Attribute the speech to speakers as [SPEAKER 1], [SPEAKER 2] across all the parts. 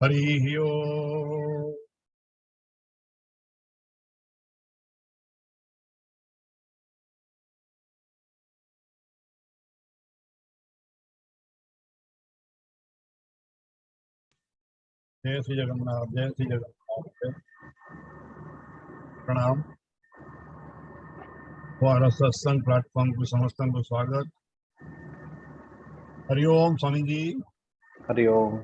[SPEAKER 1] हरि ओम। जय श्री जगन्नाथ, जय श्री जगन्नाथ। प्रणाम। हमारा सत्संग प्लेटफॉर्म को समस्त को स्वागत। हरि ओम स्वामी जी।
[SPEAKER 2] हरि ओम।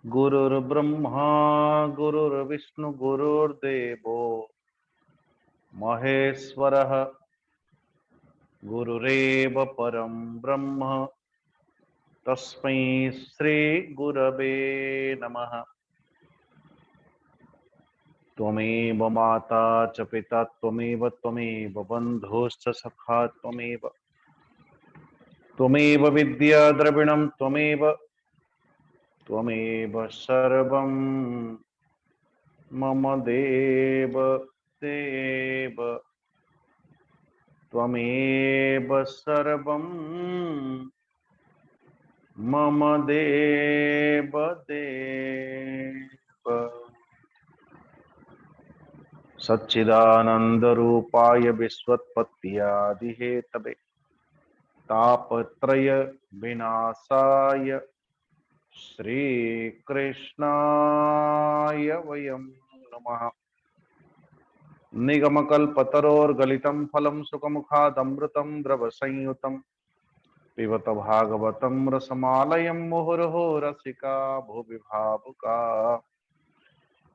[SPEAKER 2] गुरुर्ब्रह्मा गुरुर्विष्णु गुरुर्देवो महेश्वरः गुरुरेव परं ब्रह्म तस्मै श्री गुरवे नमः। त्वमेव माता च पिता त्वमेव बन्धुश्च सखा त्वमेव विद्या द्रविणं त्वमेव सर्वं मम देव देव त्वमेव सर्वं मम देव देव। सच्चिदानंदरूपाय विश्वोत्पत्त्यादिहेतवे तापत्रय विनाशाय श्रीकृष्णाय वयं नमः। निगमकल्पतरोर्गलितं फलं सुखमुखादमृतं द्रवसंयुतं पिबत भागवतं रसमालयं मुहुर्मुहुः रसिका भुवि भावुका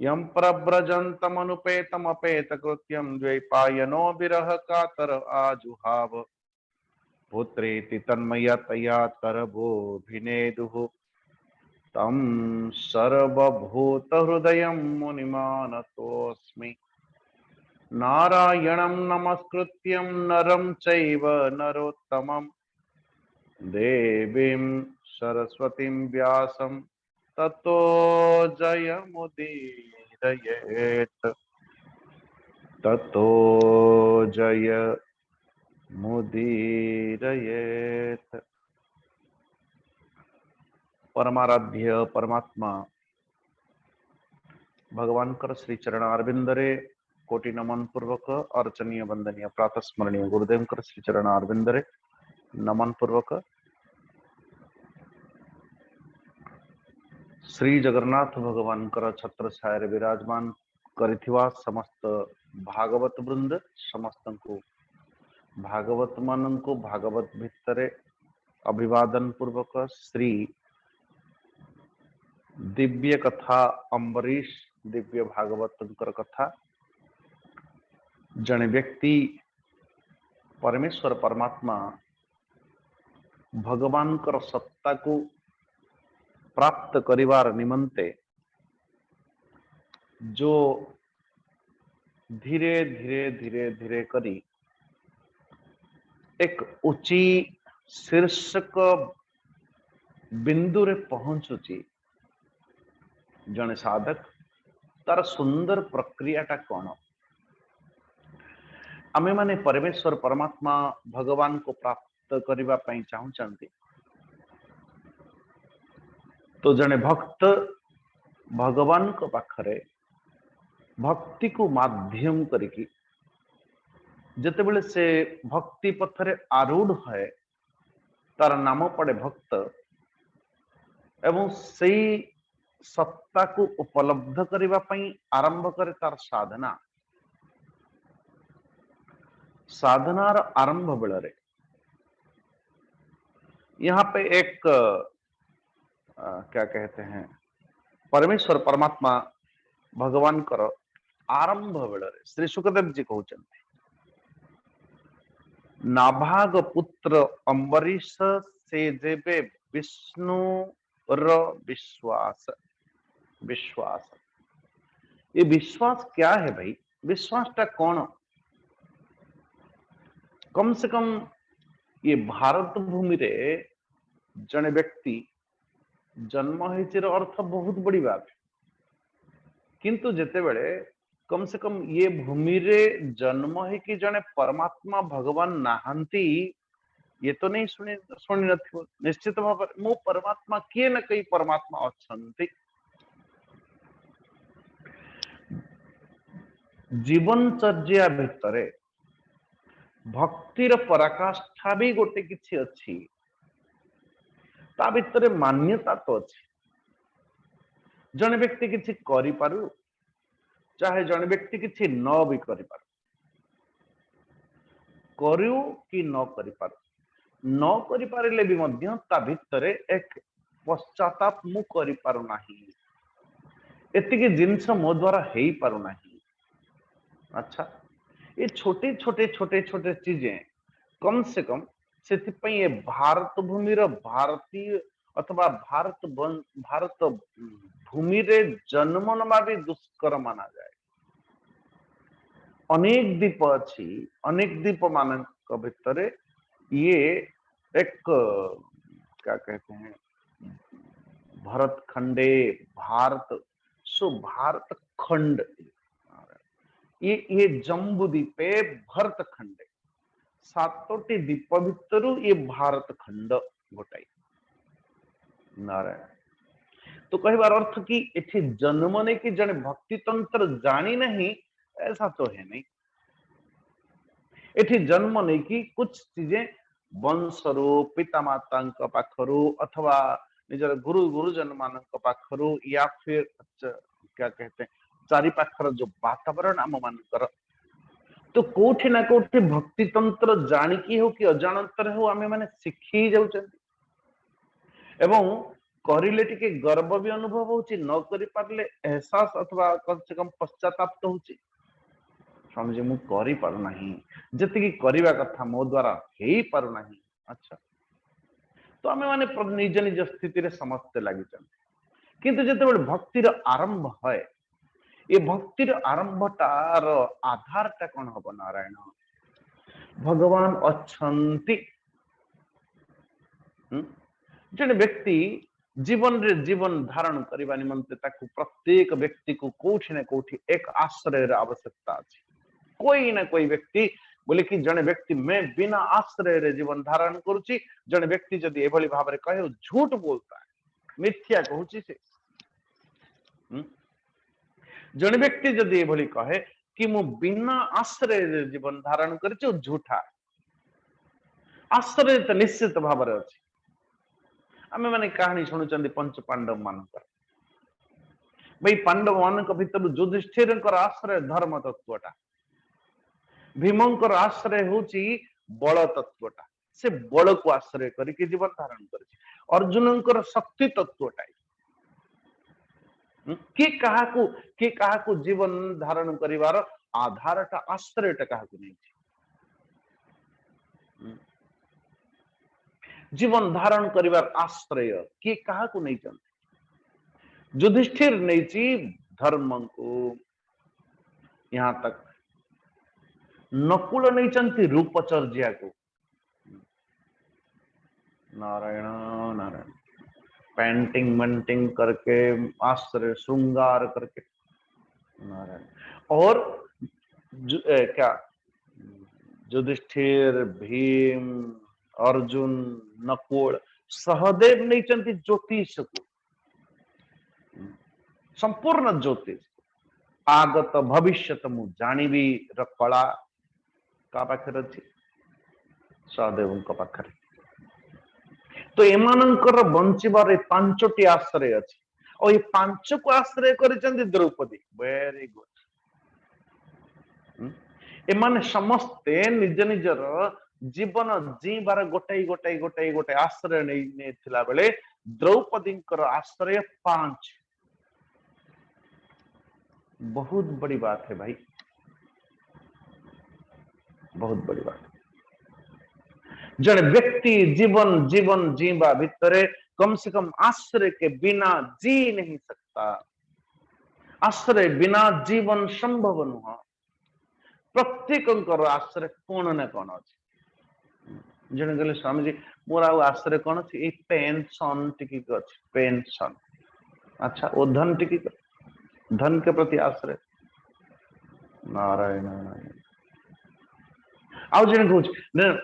[SPEAKER 2] यं प्रव्रजन्तमनुपेतमपेतकृत्यं द्वैपायनो विरह कातर आजुहाव पुत्रेति तन्मयतया तरवोऽभिनेदुः तं सर्वभूतहृदयं मुनिमानतोऽस्मि। नारायणं नमस्कृत्यं नरं चैव नरोत्तमं देवीं सरस्वतीं व्यासं ततो जयमुदीरयेत् ततो जयमुदीरयेत्। परमाराध्य परमात्मा भगवान कर श्री चरण अरविंदरे कोटि नमन पूर्वक अर्चनीय वंदनीय प्रातः स्मरणीय गुरुदेव कर श्री चरण अरविंदरे नमन पूर्वक श्री जगन्नाथ भगवान कर छत्र छाया विराजमान करिथिवा समस्त भागवत वृंद समस्त को भागवत मान को भागवत भितरे अभिवादन पूर्वक श्री दिव्य कथा अम्बरीश दिव्य भागवत कथा जने व्यक्ति परमेश्वर परमात्मा भगवान कर सत्ता को प्राप्त करिवार निमंते जो धीरे धीरे धीरे धीरे करी एक उची शीर्षक बिंदु रे पहुंचुची जने साधक तार सुंदर प्रक्रियाटा कौन आमे माने परमेश्वर परमात्मा भगवान को प्राप्त करिवा पई चाहूचंती तो जने भक्त भगवान को पाखरे भक्ति को माध्यम करिकी जेतेबेले से भक्ति पथरे आरूढ़ है तार नाम पड़े भक्त एवं सही सत्ता को उपलब्ध करिवा पई आरंभ करे तार साधना साधनार आरंभ बेलरे यहाँ पे एक क्या कहते हैं परमेश्वर परमात्मा भगवान कर आरंभ बेल श्री सुखदेव जी कहते नाभाग पुत्र अम्बरीश से जेबे विष्णु र विश्वास विश्वास ये विश्वास क्या है भाई विश्वास कौन कम से कम ये भारत भूमि रे जने व्यक्ति जन्म होइचिर अर्थ बहुत बड़ी बात किंतु जेते बेले कम से कम ये भूमि रे जन्म है कि जने परमात्मा भगवान नाहंती ये तो नहीं शुणी नथिबो निश्चित भाव मो परमात्मा किए न कई परमात्मा अछंती जीवनचर्या भितरे भक्तिर पराकाष्ठा भी गोटे किछि अछि ता भितरे मान्यता तो अछि जने व्यक्ति किछि करि पारु चाहे जने व्यक्ति किछि न भी करि पारु करू कि न करि पारु न करि पारिले भी मध्य ता भितरे एक पश्चाताप मु करि पारु नाही एतिके जिंस मो द्वारा हेई पारु नाही अच्छा ये छोटे छोटे छोटे छोटे चीजें कम से कम से ये भारत भूमि भारतीय अथवा भारत भूमि रे जन्म नवा भी दुष्कर माना जाए अनेक द्वीप अच्छी अनेक द्वीप मान भितर ये एक क्या कहते हैं भरत खंडे भारत सो भारत खंड ये जम्बू द्वीपे भरत खंडे सातोटी द्वीप भितर ये भारत खंड गोटाई नारायण तो कहबार अर्थ कि एठी जन्म नहीं कि जने भक्ति तंत्र जानी नहीं ऐसा तो है नहीं एठी जन्म नहीं कि कुछ चीजें वंशरू पिता माता पाखरु अथवा निजर गुरु गुरुजन मान पाखरु या फिर क्या कहते हैं चारि पाखर जो वातावरण आम मानकर तो कोठी ना कोठी भक्ति तंत्र जानिकी हो कि अजाणतर हो आमे माने शिखी जाउछंती एवं करिले टिके गर्व भी अनुभव होची न करि पारले एहसास अथवा कम से कम पश्चाताप तो होची समझे मु करि पारु नाही जति की करिवा कथा मो द्वारा हेई पारु नाही अच्छा तो आमे माने निज निज स्थिति रे समस्त लागि छथि किंतु जते बेले भक्तिर आरंभ होय ये भक्तिर आरंभटार आधारटा कौन हम नारायण भगवान अच्छंती जने व्यक्ति जीवन रे जीवन धारण करने निमंते ताकू प्रत्येक व्यक्ति को कोठी न कोठी एक आश्रय आवश्यकता अछि कोई ना कोई व्यक्ति बोले कि जने व्यक्ति मैं बिना आश्रय रे जीवन धारण करुची जने व्यक्ति जदि एभली भाव रे कहे झूठ बोलता है मिथ्या कहूची से जन व्यक्ति जदि एभली कहे कि मु बिना आश्रय जीवन धारण कर झूठा आश्रय तो निश्चित भाव में अच्छी आमे माने कहानी शुणुचंदी पंच पांडव मान भाई पांडव मान भीतर युधिष्ठिर आश्रय धर्म तत्वटा भीमंकर आश्रय होची बल तत्वटा से बल को आश्रय करके जीवन धारण कर अर्जुन शक्ति तत्वटा के कहा जीवन धारण करिवार आधारटा आश्रयटा काहाकू नहीं जीवन धारण करिवार आश्रय के काहाकू नहीं चलते युधिष्ठिर नहीं धर्म को यहां तक नकुल नहीं चलती रूपचर्या को नारायण नारायण पेंटिंग मेंटिंग करके आश्रय श्रृंगार करके नारायण और क्या युधिष्ठिर भीम अर्जुन नकुल सहदेव नहीं चलती ज्योतिष को संपूर्ण ज्योतिष आगत भविष्य मु जानिबी र कला का पाखर अछि सहदेव पाखर तो एमानंकर बंचिबार पांचटी आश्रय अछि और ये पांच को आश्रय करिसेंती द्रौपदी वेरी गुड एमाने समस्ते निज निजर जीवन जीवार गोटाई गोटाई गोटाई गोटे आश्रय नहीं थिला बेले द्रौपदी आश्रय 5। बहुत बड़ी बात है भाई, बहुत बड़ी बात। जड़े व्यक्ति जीवन जीवन जीवा भितरे कम से कम आश्रय के बिना जी नहीं सकता। आश्रय बिना जीवन संभव नुह। प्रत्येक आश्रय कौन ना कौन अच्छे। जड़े कहले स्वामी जी मोर आश्रय कौन अच्छी पेंशन टिकी अच्छी पेंशन। अच्छा वो धन टिकी धन के प्रति आश्रय नारायण नारायण। आउ जने कहूँ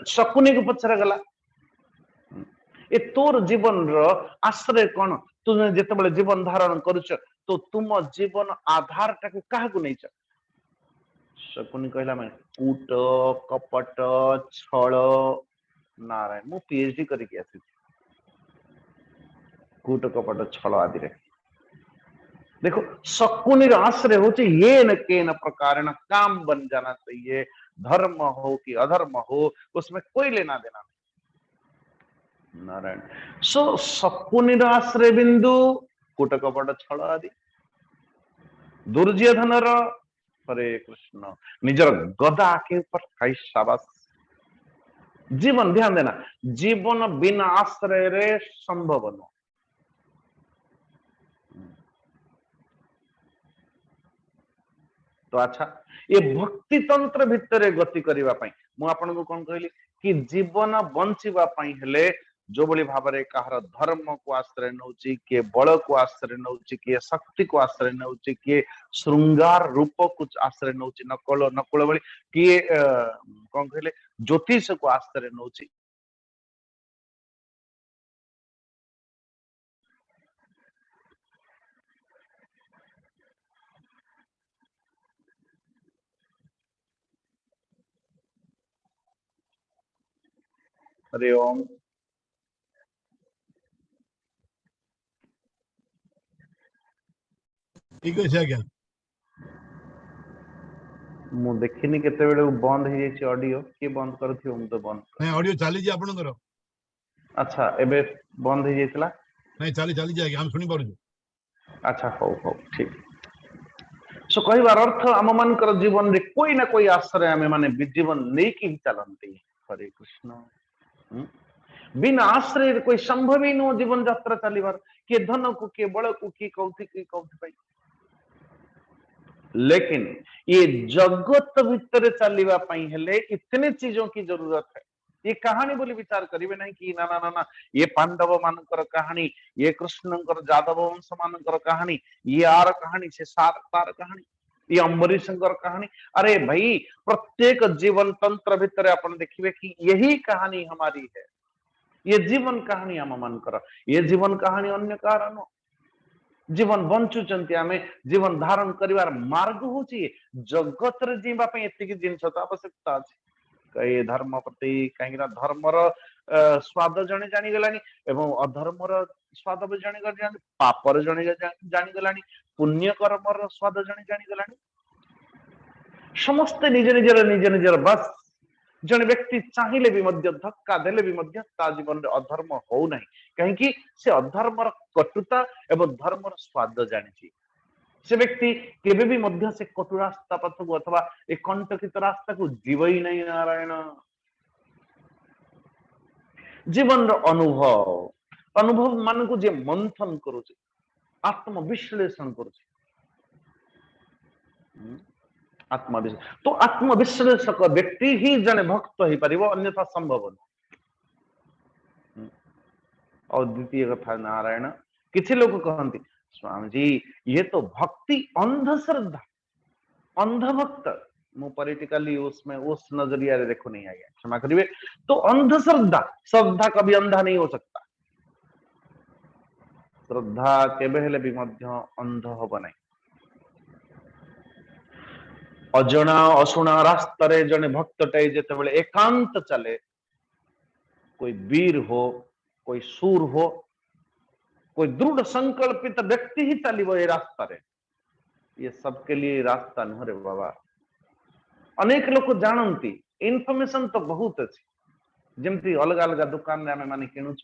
[SPEAKER 2] शकुनी को पचरा गला ए तोर जीवन रो आश्रय कौन तुम जिते जीवन धारण करुच तो तुम जीवन आधार टाक क्या नहीं च। शकुनी कहला मैं कूट कपट छल नारायण मु पीएचडी करके आसी कूट कपट छल आदि रे। देखो शकुनी आश्रय होचे ये न के न प्रकार न काम बन जाना चाहिए। धर्म हो कि अधर्म हो उसमें कोई लेना देना नहीं। नारायण सो शकुनी आश्रय बिंदु कूट कपट छल आदि दुर्योधन हरे कृष्ण निजर गदा के ऊपर हाई शाबाश। जीवन ध्यान देना जीवन बिना आश्रय रे संभव न। तो अच्छा ये भक्ति तंत्र भितर गति करने मु आपन को कौन कहली कि जीवन बंचिबा पई हेले जो बड़ी भाव में कहार धर्म को आश्रय नौची किए बल को आश्रय नौची किए शक्ति को आश्रय नौची किए श्रृंगार रूप को आश्रय नौची नकल नकुल बड़ी किए कौन कहले ज्योतिष को आश्रय नौची। हरि ओम
[SPEAKER 1] ठीक है आज्ञा
[SPEAKER 2] मु देखिनी केते बेले बंद हो जाई ऑडियो के बंद करथियो मु तो बंद
[SPEAKER 1] नहीं ऑडियो चली जी आपनकर।
[SPEAKER 2] अच्छा एबे बंद हो जाइतला
[SPEAKER 1] नहीं चली चली आज्ञा हम सुनी पारु।
[SPEAKER 2] अच्छा हो ठीक। सो कहबार अर्थ आम मान जीवन रे कोई ना कोई आश्रय आम माने जीवन नहीं कि चलती। हरे कृष्ण बिना आश्रय कोई संभव ही नुह जीवन यात्रा चलबार किए धन को किए बल को किए कौथि। लेकिन ये जगत भीतर चलवा हेले इतने चीजों की जरूरत है। ये कहानी बोली विचार करिवे नहीं कि ना ना ना ना ये पांडव मानकर कहानी ये कृष्णकर जादव वंश मानकर कहानी ये आर कहानी से सार तार कहानी ये अम्बरीशंकर कहानी। अरे भाई प्रत्येक जीवन तंत्र भीतर अपन देखिए कि यही कहानी हमारी है। ये जीवन कहानी आम मानकर ये जीवन कहानी अन्य कारण जीवन बंचुचंती आमे जीवन धारण करिवार मार्ग होची जगत रे जीवा पे एतिकी जिंस तो आवश्यकता अछि। कई धर्म प्रति कहीं धर्मर स्वाद जने जानी गलानी एवं अधर्मर स्वाद भी जानी गलानी पापर जने जानी गलानी पुण्य कर्मर स्वाद जने जानी गलानी। समस्त निज निजर बस जने व्यक्ति चाहिए भी मध्य धक्का देले भी मध्य ता जीवन रे अधर्म हो नहीं कहीं से अधर्मर कटुता एवं धर्मर स्वाद जानी से व्यक्ति केबे भी मध्य से कटु रास्ता पथ को अथवा एक कंटकित रास्ता को जीव ही नहीं। नारायण जीवन अनुभव अनुभव मान को जे मंथन करुचे आत्मविश्लेषण करुचे आत्मविश्लेषण तो आत्मविश्लेषक व्यक्ति ही जने भक्त हो पार अन्यथा संभव नहीं। और द्वितीय कथा नारायण किसी लोग कहते स्वामी जी ये तो भक्ति अंधश्रद्धा अंधभक्त मु पॉलिटिकली उसमें उस नजरिया रे देखो नहीं आया क्षमा करिए। तो अंधश्रद्धा श्रद्धा कभी अंधा नहीं हो सकता। श्रद्धा केबे हेले भी मध्य अंध होब नहीं। अजना अशुणा रास्ता रे जने भक्त टे जेते बेले एकांत चले कोई वीर हो कोई सूर हो कोई दृढ़ संकल्पित व्यक्ति ही चलिबो ये रास्ता रे। ये सबके लिए रास्ता नुह रे बाबा। अनेक लोग जानती इनफॉरमेशन तो बहुत अच्छी जमती अलग अलग दुकान रे आमे माने किणुछ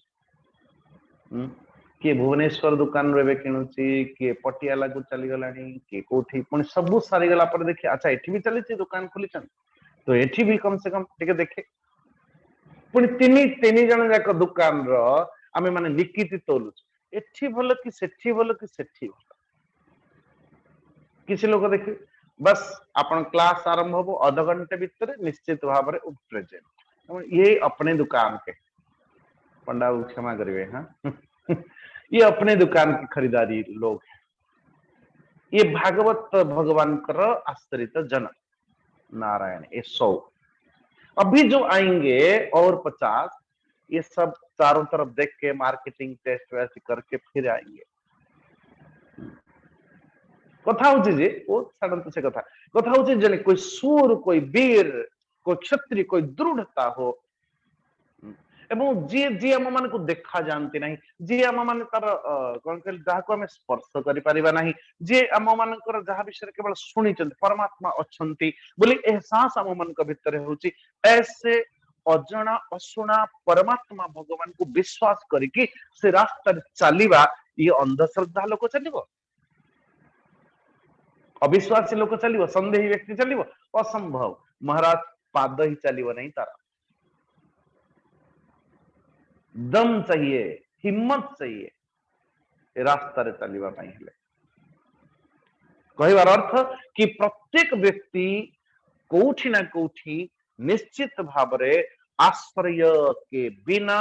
[SPEAKER 2] किए भुवनेश्वर दुकान रे किणुची किए पटियाला को चली गलानी किए कोठी पुणी सब सारी गला पर देखि अच्छा एठी भी चली दुकान खोली तो एठी भी कम से कम टिके देखे पुणी तीन जन जाक दुकान रो आमे माने निकिति तोलुछ एठी भलो कि सेठी भलो कि सेठी भलो किसी लोग देखिए बस अपन क्लास आरंभ हो आधा घंटे भीतर निश्चित भाव में प्रेजेंट ये अपने दुकान के पंडा क्षमा करिए हाँ ये अपने दुकान की खरीदारी लोग हैं ये भागवत भगवान कर आश्रित जन नारायण ये 100 अभी जो आएंगे और 50 ये सब चारों तरफ देख के मार्केटिंग टेस्ट वैसे करके फिर आएंगे कथा होची जे ओ छाड़ंतु से कथा कथा होची जने कोई सूर कोई वीर कोई क्षत्रिय कोई दृढ़ता हो एवं जी जी आम मान को देखा जानती नहीं जी आम मान तार कौन कहल जहाँ को आम स्पर्श करि परिबा नहीं जे आम मान जहाँ विषय केवल शुणी परमात्मा अच्छंती बोली एहसास आम मान भितर होची ऐसे अजणा अशुणा परमात्मा भगवान को विश्वास करिकी से रास्ता चलीबा ये अंधश्रद्धा लोक चलिबो अविश्वासी लोक चलिबो संदेही व्यक्ति चलिबो असंभव महाराज पाद ही चलिबो नहीं तारा दम चाहिए हिम्मत चाहिए रास्ता रे चलिबा पई हेले कहबार अर्थ कि प्रत्येक व्यक्ति कोठी ना कोठी निश्चित भाव रे आश्रय के बिना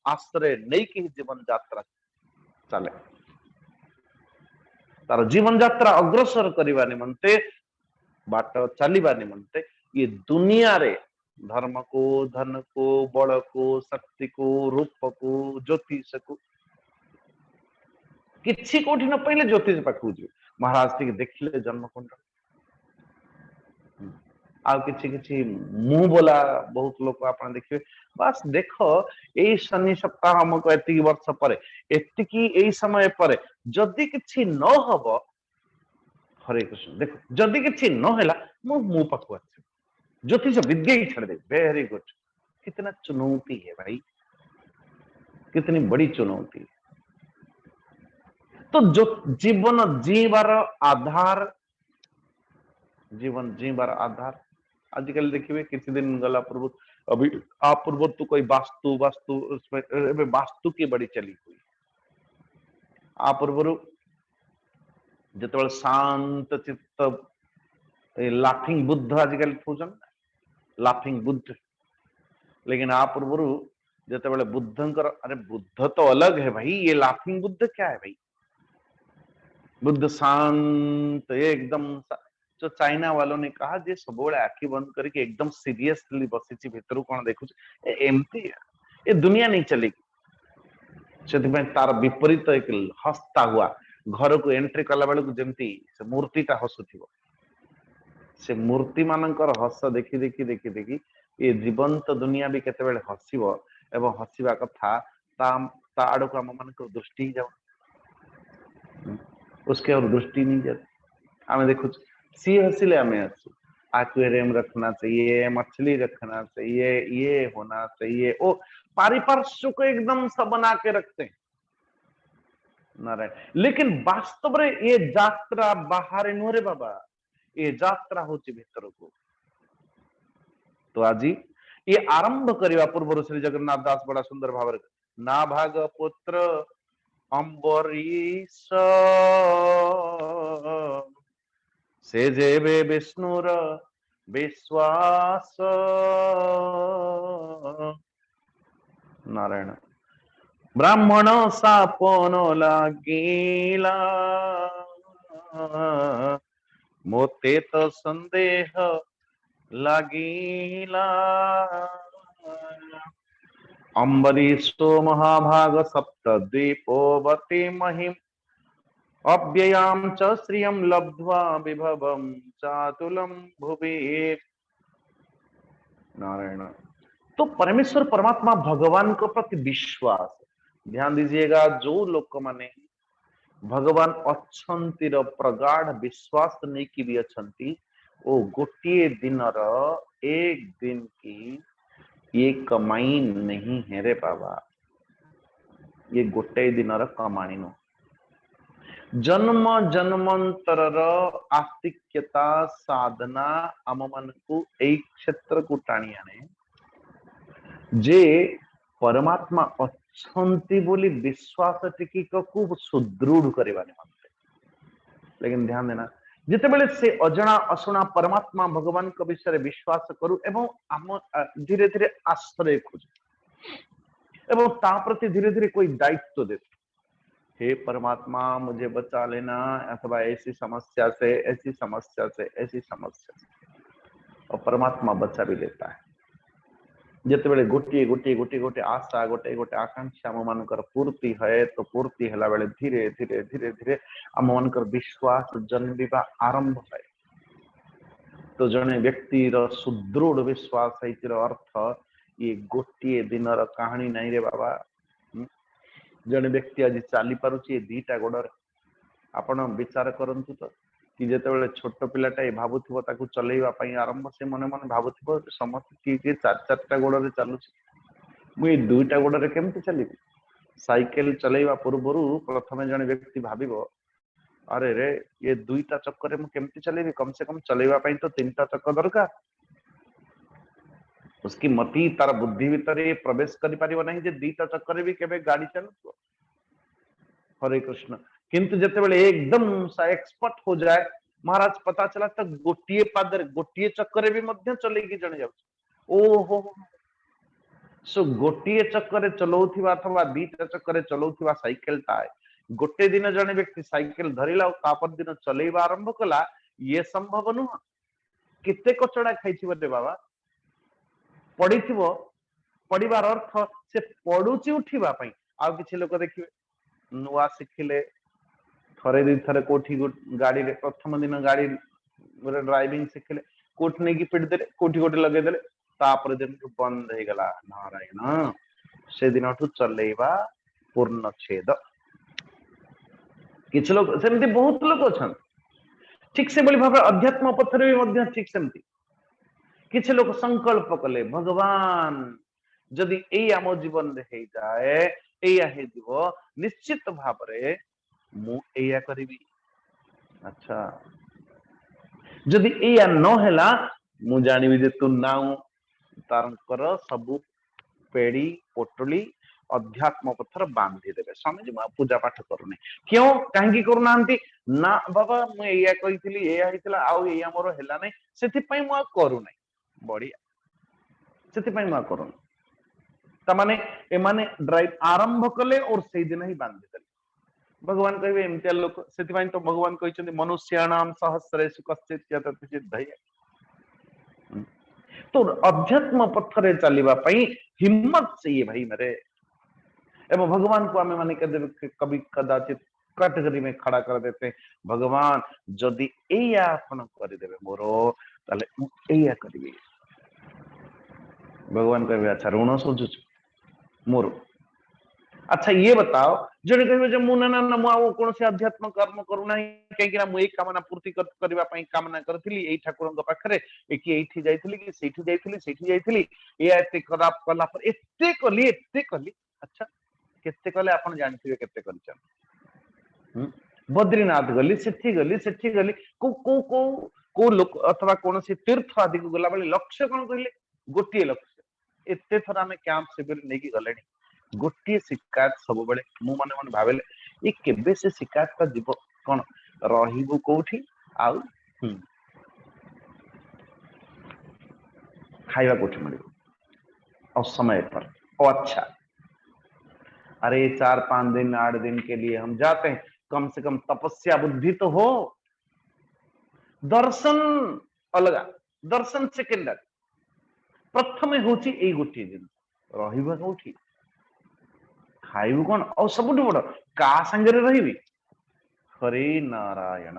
[SPEAKER 2] आश्रय नहीं कि जीवन यात्रा चले तार जीवन यात्रा अग्रसर करने निमंते बाट चलवा निमंते ये दुनिया रे धर्म को धन को बल को शक्ति को रूप को ज्योतिष को किसी कोठी न पहले ज्योतिष पाखु जी महाराज टी देखिले जन्मकुंड आ किछि किछि मुंह बोला बहुत लोग आपन देखिए बस देखो एई शनि सप्ताह हमको एति वर्ष पर एति की एई समय पर जदि किछि न हबो हरे कृष्ण देखो जदि किछि न हैला मु मुंह पाखु अछि ज्योतिष विद्या ही छड़ दे वेरी गुड कितना चुनौती है भाई कितनी बड़ी चुनौती है तो जो जीवन जीवार आधार जीवन जीवार आधार आजकल देखिए किसी दिन गला पूर्व अभी आप पूर्व तो कोई वास्तु वास्तु वास्तु की बड़ी चली हुई आप पूर्व जो शांत चित्त लाफिंग बुद्ध आजकल पूजन लाफिंग बुद्ध लेकिन आप पूर्व जो बुद्धंकर अरे बुद्ध तो अलग है भाई ये लाफिंग बुद्ध क्या है भाई बुद्ध शांत एकदम जो चाइना वालों ने कहा जे सब आखि बंद करके एकदम सीरियसली बसी भीतर कौन देखु एमती ये दुनिया नहीं चलेगी से तार विपरीत एक हस्ता हुआ घर को एंट्री कला बेलू जमती से मूर्तिटा हसुथिबो से मूर्ति मानकर हस देखी देखी देखी देखी ये जीवंत दुनिया भी केते बेले हसिबो एवं हसिबा कथा ता आड़ को आम मान दृष्टि जाओ उसके और दृष्टि नहीं जाती आम देखु सी हसिले आम आसू एक्वेरियम रखना चाहिए मछली रखना चाहिए ये होना चाहिए ओ पारिपार्श्व को एकदम सब बना के रखते हैं नारायण लेकिन वास्तव रे ये यात्रा बाहर नुरे बाबा ये यात्रा होची भीतर को तो आज ये आरंभ करवा पूर्व श्री जगन्नाथ दास बड़ा सुंदर भाव ना भाग पुत्र अम्बरीश से जेबे विष्णुर विश्वास नारायण ब्राह्मण सापन लागिला मोते तो संदेह लागिला अम्बरीशो महाभाग सप्तद्वीपोवती महिम अव्ययाम च श्रियं लब्ध्वा विभवं चातुलम भुवि नारायण तो परमेश्वर परमात्मा भगवान के प्रति विश्वास ध्यान दीजिएगा जो लोक माने भगवान अच्छंतीर प्रगाढ़ विश्वास नहीं कि भी अच्छंती ओ गोटे दिन एक दिन की ये कमाई नहीं है रे बाबा, ये गोटे दिन कमाणी नु। जन्म जन्मांतर आस्तिक्यता साधना आम मान को एई क्षेत्र को टाणी आने जे परमात्मा अच्छंती बोली विश्वास टिकिक को सुदृढ़ करवा निमंते। लेकिन ध्यान देना, जितेबेले से अजଣା अशुणा परमात्मा भगवान को विषय विश्वास करू एवं आम धीरे धीरे आश्रय खोजू एवं ता प्रति धीरे धीरे कोई दायित्व दे, हे परमात्मा मुझे बचा लेना, अथवा ऐसी समस्या से ऐसी समस्या से ऐसी समस्या से, और परमात्मा बचा भी लेता है। जितेबेले गोटे गोटे गोटे गोटे आशा गोटे गोटे आकांक्षा आम मानकर पूर्ति है, तो पूर्ति है बेले धीरे धीरे धीरे धीरे आम मानकर विश्वास जन्मिबा आरंभ है। तो जने व्यक्ति सुदृढ़ विश्वास है अर्थ ये गोटे दिन कहानी नहीं रे बाबा। जने व्यक्ति आज चली पारुची दीटा गोड़े, आपण विचार करंतु तो कि जेतेबेले छोट पिलाटा भावुथिबो ताकू चलेइबा पई आरंभ, से मने मने भावुथिबो समस्त कि चार चारटा गोड़े चलुची, मुई दुईटा गोड़े केमती चलिबी। साइकेल चलेइबा पूर्वरु प्रथमे जने व्यक्ति भाबिबो अरे रे ये दुईटा चक्कर मु केमती चलेबी, कम से कम चलेइबा पई तो तीनटा चक्कर दरकार। उसकी मति तार बुद्धि भीतर प्रवेश करि परिबो नहीं जे दुईटा चक्कर भी केबे गाड़ी चलुतो। हरे कृष्ण। किंतु जेतेबेले एकदम सा एक्सपर्ट हो जाए महाराज, पता चला तो गोटे पादर गोटे चक्कर भी मध्य चलेगी जने जाउछ। ओहो, सो गोटे चक्कर चलाउथिबा अथवा दीटा चक्कर चलाउथिबा साइकेल ता गोटे दिन जने व्यक्ति साइकेल धरिला तापर दिन चलेइबा आरंभ कला, ये संभव नुह। केते कचड़ा खाइथिबो रे बाबा, पड़िथिबो, पड़िबार अर्थ से पड़ुची उठिबा पई। आ किछि लोक देखिबे नुआ शिखिले थरे दी थरे कोठी गाड़ी रे प्रथम दिन गाड़ी ड्राइविंग शिखिले कोठी नै की पिट देले, कोठी कोठी लगे देले, तापर दिन बंद हे गला। नारायण, से दिनठु चलेइबा पूर्ण छेद। किछ लोग सेमती बहुत लोग अछन ठीक से बोली भाबे अध्यात्म पथरे भी मध्य ठीक सेमती किछ लोग संकल्प कले भगवान जदि एई आम जीवन रे हे जाए, एया हे दिबो निश्चित भाव रे मु एया करिबी। अच्छा, जदि एया न हेला मु जानिबी जे तू नाउ तारंकर सबु पेड़ी पोटली अध्यात्म पथर बांधी देबे। स्वामी जी मैं पूजा पाठ करूनी, क्यों कहीं करूनांती ना बाबा मु एया कहितली एया हितला आउ एया मोर हेला नै, सेति पई मु करू नै। बढ़िया, सेति पई मु करू। त माने ए माने ड्राइव आरंभ कले और सेई दिन ही बांधी देले। भगवान कहबे एमतिया लोक, सेति पई तो भगवान कहिसथि मनुष्याणाम सहस्रेषु कश्चित् यतति सिद्धये। तो अध्यात्म पथरे चलिबा पई हिम्मत चाहिए भाई मेरे। एवं भगवान को आमे माने कभी कदाचित कैटेगरी में खड़ा कर देते, भगवान जदि एया आपण कर देबे मोरो ताले मु एया करबी। भगवान कहबे अच्छा ऋण सुझुछ मोर। अच्छा ये बताओ, जने कहबे जे मु ना ना मु आ कोन से अध्यात्म कर्म करू नाही, कहीं कि ना मु एक कामना पूर्ति करबा पई कामना करथिली एई ठाकुरंग पाखरे, एकी एठी जाइथिली कि सेठी जाइथिली एया एते खराब कला पर एते कली। अच्छा केते कले आपण जानथिबे केते करछन। बद्रीनाथ गली सेठी गली को लोक अथवा कोन से तीर्थ आदि को गला बेले लक्ष्य कोन कहले, गोटिए लक्ष्य। एते थरा हमें कैंप शिविर नेकी गलेनी, गोटिए शिकायत सब बेले मु माने माने भाबेले ए केबे से शिकायत का जीव कोन रहिबु कोठी आउ खाइबा कोठी मिलिबो और समय पर। अच्छा अरे 4-5 दिन 8 दिन के लिए हम जाते हैं, कम से कम तपस्या बुद्धि तो हो। दर्शन अलगा, दर्शन सेकेंडरी, प्रथमे होची एई गोटी दिन रहिबा कोठी खाइबु कोन और सबुठ बड़ का संगे रहिबी। हरे नारायण।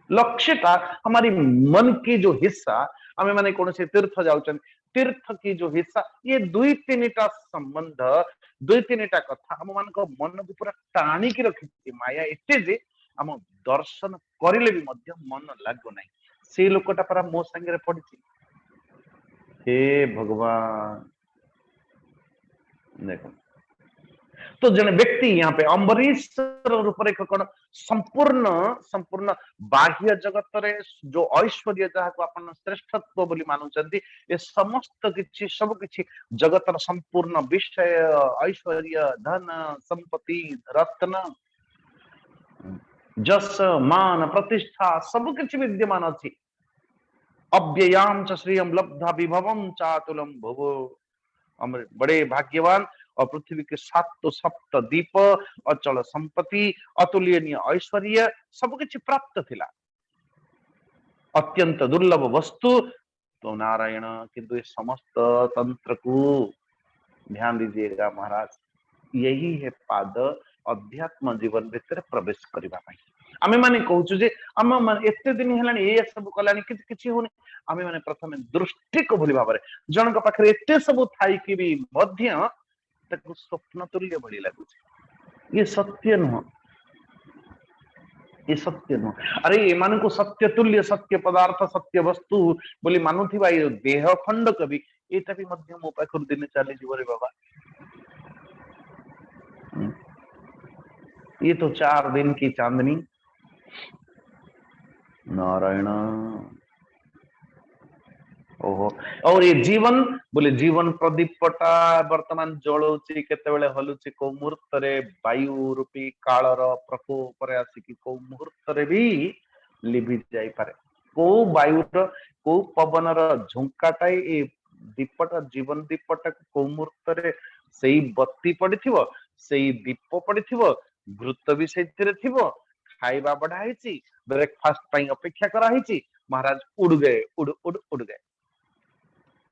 [SPEAKER 2] लक्ष्य का हमारी मन की जो हिस्सा हमें माने कौन से तीर्थ जाउचन, तीर्थ की जो हिस्सा ये दुई तीनटा संबंध दुई तीनटा कथा हम मान को मन को पूरा टाणी की रखी माया एते जे हम दर्शन करिले भी मध्य मन लागो नहीं। से लोकटा परा मो संगे पड़िछि। हे भगवान देखो तो जने व्यक्ति यहाँ पे अम्बरीश रूपरेख कौन संपूर्ण संपूर्ण बाह्य जगत रे जो ऐश्वर्य जहाँ को अपन श्रेष्ठत्व बोली मानुचंती ये समस्त किछि सब किछि जगतर संपूर्ण विषय ऐश्वर्य धन संपत्ति रत्न जस मान प्रतिष्ठा सब किछि विद्यमान अछि अव्ययाम च श्रियम लब्धा विभवम चातुलम भुवो हम बड़े भाग्यवान और पृथ्वी के सात तो सप्त दीप अचल संपत्ति अतुलनीय ऐश्वर्य सब किछि प्राप्त थिला अत्यंत दुर्लभ वस्तु तो नारायण किंतु इस समस्त तंत्र को ध्यान दीजिएगा महाराज यही है पाद अध्यात्म जीवन भीतर प्रवेश करबा पई आमे माने कहूछु जे आम माने एते दिन हेलानी ए सब कलानी किछि होनी आमे माने प्रथमे दृष्टि को भली भाबरे जनक पाखरे एते सब थाई कि भी मध्य तक स्वप्न तुल्य भली लागु ये सत्य न ये सत्य न अरे एमान को सत्य तुल्य सत्य पदार्थ सत्य वस्तु बोली मानुथिबा ये देह खंड कभी एटा भी मध्य मो पाखर दिन चली जीव रे बाबा ये तो 4 दिन की चांदनी नारायण ओहो और ये जीवन बोले जीवन प्रदीपटा वर्तमान जळौची केतेबेले हलुची को मुहूर्त रे वायु रूपी कालर प्रकोप रे आसी को मुहूर्त रे भी लिभि जाई पारे को वायुर को पवनर झुंकाटाई ए दीपटा जीवन दीपटा को मुहूर्त रे सेई बत्ती पड़िथिबो सेई दीप पड़िथिबो घृत भी सेथिरे थिबो खाइबा बढ़ा हिची ब्रेकफास्ट पई अपेक्षा करा हिची महाराज उड़ गए उड़ गए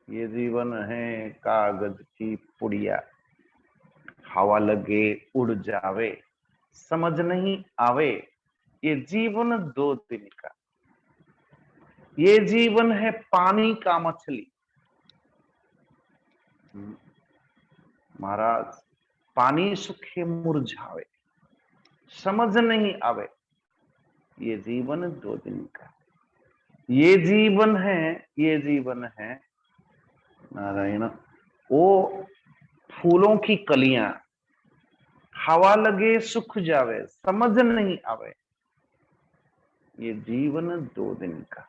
[SPEAKER 2] ये जीवन है कागज की पुड़िया हवा लगे उड़ जावे समझ नहीं आवे ये जीवन 2 दिन का ये जीवन है पानी का मछली महाराज पानी सुखे मुरझावे समझ नहीं आवे ये जीवन 2 दिन का ये जीवन है नारायण वो फूलों की कलियां हवा लगे सूख जावे समझ नहीं आवे ये जीवन 2 दिन का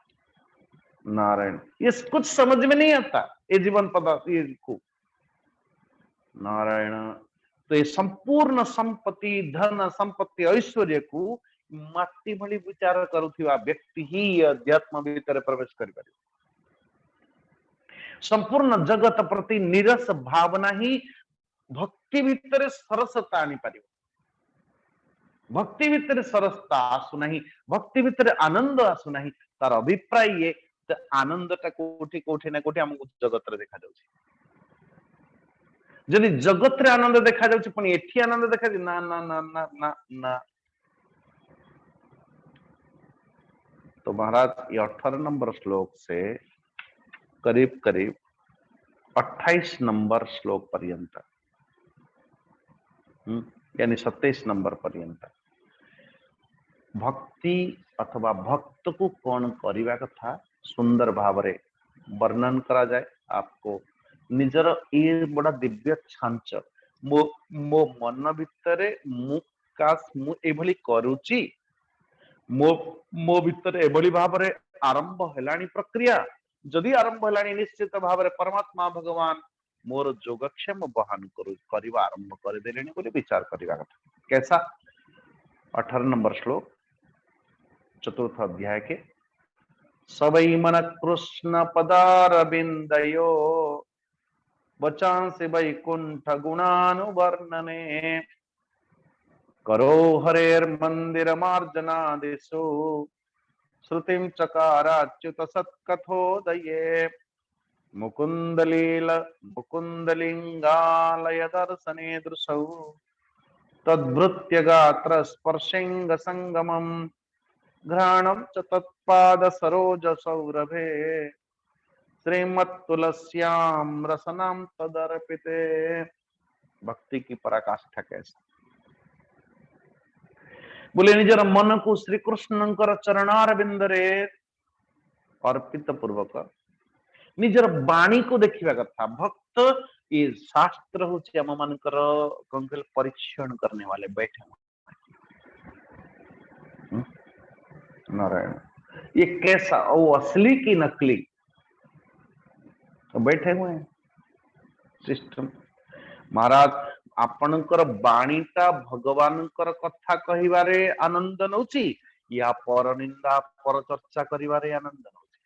[SPEAKER 2] नारायण ये कुछ समझ में नहीं आता ये जीवन पदार्थ ये को नारायण तो ये संपूर्ण संपत्ति धन संपत्ति ऐश्वर्य को माटी भली विचार करुथिबा व्यक्ति ही अध्यात्म भीतर प्रवेश करि पारे संपूर्ण जगत प्रति निरस भावना ही भक्ति भीतर सरसता आनी पारिबो भक्ति भीतर सरसता आसु नहीं भक्ति भीतर आनंद आसु नहीं तार अभिप्राय ये तो आनंदटा कोठी कोठी ना कोठी हमको जगत रे देखा जाउछि जदि जगत रे आनंद देखा जाउछि पण एठी आनंद देखा ना ना ना ना ना ना तो महाराज ये 18 नंबर श्लोक से करीब करीब 28 नंबर श्लोक पर्यंत यानी 27 नंबर पर्यंत भक्ति अथवा भक्त को कौन करिवा कथा सुंदर भावरे वर्णन करा जाए आपको निजर ये बड़ा दिव्य छांच मो मो मन भितरे मु कास मु एभली करूची मो मो भितरे एभली भावरे आरंभ हेलानी प्रक्रिया जदि आरंभ हेलानी निश्चित भावरे परमात्मा भगवान मोर योगक्षेम बहन करिवा आरंभ कर देलेनी बोली विचार करिवा कथा कैसा 18 नंबर श्लोक चतुर्थ अध्याय के सबै मन कृष्ण पदारविंदयो वचांसि वैकुंठ गुणानुवर्णने करो हरेर्मंदिर मार्जनादिषु श्रुतिं चकाराच्युत सत्कथोदये मुकुंदलील मुकुंदलिंगालय दर्शने दृशौ तद्भृत्य गात्र स्पर्शेंग संगमम घ्राणं च तत्पाद सरोज सौरभे श्रीमत्तुलस्याम रसनाम तदर्पिते भक्ति की पराकाष्ठा कैसा बोले निजर मन को श्री कृष्णंकर चरणारविंदरे अर्पित पूर्वक निजर वाणी को देखिबा कथा भक्त ये शास्त्र होची हम मानकर कौन कहले परीक्षण करने वाले बैठे हुए हैं। नारायण ये कैसा वो असली की नकली तो बैठे हुए हैं सिस्टम। महाराज आपणकर बाणीटा भगवानकर कथा कहिबारे आनंद नउची या पर निंदा पर चर्चा करिबारे आनंद नउची।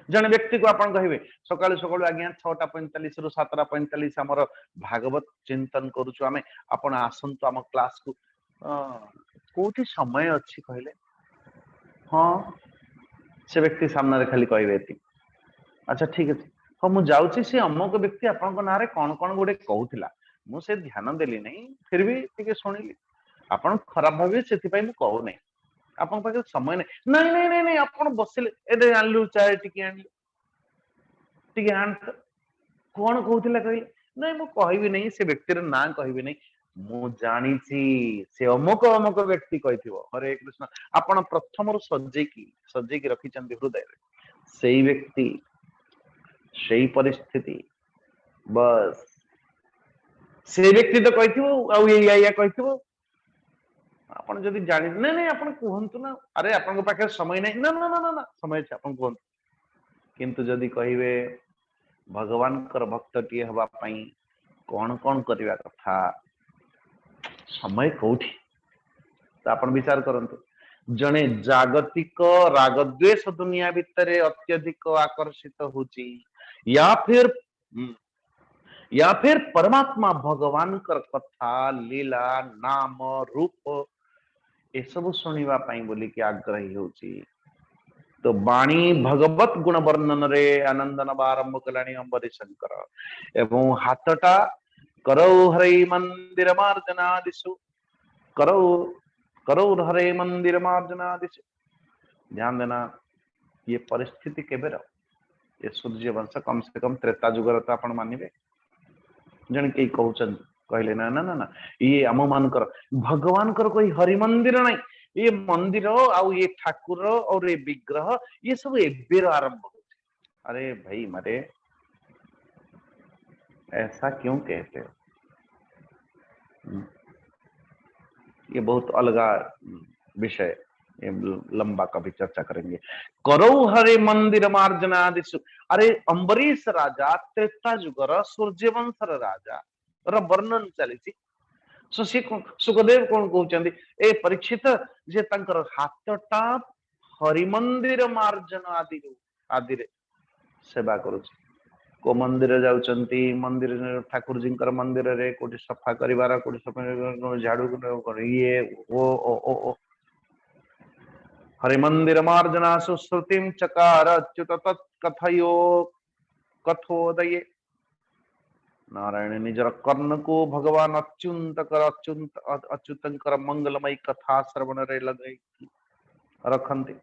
[SPEAKER 2] जने व्यक्ति को आपण कहिबे सकाळ सकाळ आज्ञा 6:45 रु 7:45 हमर भागवत चिंतन करूछु आमे आपण आसंतु हम क्लास को कोठी समय अछि कहले हां से व्यक्ति सामने खाली कहबे ती अच्छा ठीक अछि हाँ मु जाउची से अमुक व्यक्ति आपन नारे कौन कौन गोटे कहूथिला मु से ध्यान देली नहीं फिर भी टिके सुनिली आपन खराब भाबे सेति पई मु कहू नहीं आपन पाखे समय नहीं नहीं नहीं नहीं नहीं आपन बसिले एदे आनलु चाय टिके आनलु टिके आन कौन कहूथिला कहले नहीं मु कहबी नहीं से व्यक्तिर ना कहबी नहीं मु जानी छी से अमुक अमुक व्यक्ति कहिथिबो हरे कृष्ण आपन प्रथम रु सजे की रखी चंदी हृदय सेही व्यक्ति सेही परिस्थिति बस से व्यक्ति तो कहिथिबो आ या कहिथिबो आपण जदि जानि नहीं नहीं आपण कहंतु ना अरे आपण पाखे समय नहीं ना ना ना ना समय छै आपण कहंतु किंतु जदि कहिबे भगवान कर भक्त टिए हवा पई कौन कौन करिवा कथा समय कोठी तो आपण विचार करंतु जने जागतिक रागद्वेष दुनिया भितरे अत्यधिक आकर्षित होची या फिर परमात्मा भगवान कर कथा लीला नाम रूप ये सब सुनिवा पाई बोली कि आग्रही होची तो बाणी भगवत गुण वर्णन रे आनंद नवा आरंभ कलानी अंबरी शंकर एवं हाथटा करौ हरे मंदिर मार्जनादिषु करौ करौ हरे मंदिर मार्जनादिषु ध्यान देना ये परिस्थिति केबे रो ये सूर्य वंश कम से कम त्रेता जुगर तो आपण मानिबे जन के कहउचन कहले ना ना ना ना ये आम मानकर भगवान कर कोई हरि मंदिर नहीं ये मंदिर आउ ये ठाकुर और ये विग्रह ये सब एबेर आरंभ हो अरे भाई मरे ऐसा क्यों कहते हो ये बहुत अलगा विषय ये लंबा कभी चर्चा करेंगे करो हरे मंदिर मार्जनादिषु अरे अंबरीश राजा त्रेता जुगर सूर्यवंशर राजा र वर्णन चली सुखदेव कौन कहते ए परीक्षित जे तंकर हाथटा हरिमंदिर मार्जन आदि आदि रे सेवा करुछि को मंदिर जाउचंती मंदिर ठाकुर जी मंदिर रे कोठी सफा करिवार कोठी सफा झाड़ू ये ओ हरिमंदिर मार्जना सुश्रुतिम चकार अच्युत तत्कथयो कथोदये नारायण निजर कर्ण को भगवान अच्युत कर अच्युतंकर मंगलमय कथा श्रवण रे लगे रखंती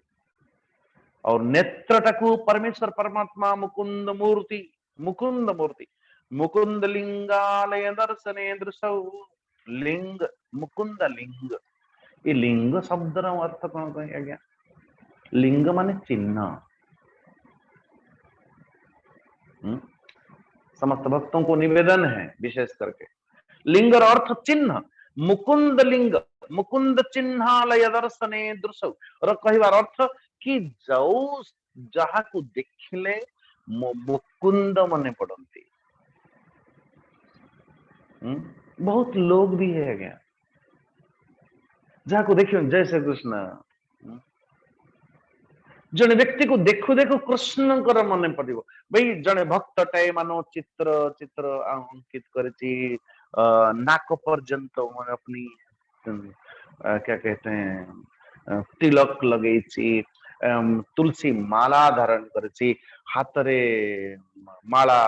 [SPEAKER 2] और नेत्रटकु परमेश्वर परमात्मा मुकुंद मूर्ति मुकुंद लिंगालय दर्शने दृशौ लिंग मुकुंद लिंग ये लिंग शब्द अर्थ कौन कह आज्ञा लिंग माने चिन्ह समस्त भक्तों को निवेदन है विशेष करके लिंग अर्थ चिन्ह मुकुंद चिन्हालय दर्शने दृश्य और कहबार अर्थ कि जो जहा को देखिले मुकुंद मने पड़ती बहुत लोग भी है क्या जहा को देखियो जय श्री कृष्ण जने व्यक्ति को देखु देखु कृष्ण कर मन पड़ो भाई जने भक्त टाए मानो चित्र चित्र अंकित करची नाक पर्यंत मन अपनी क्या कहते हैं तिलक लगेची तुलसी माला धारण करची हाथ रे माला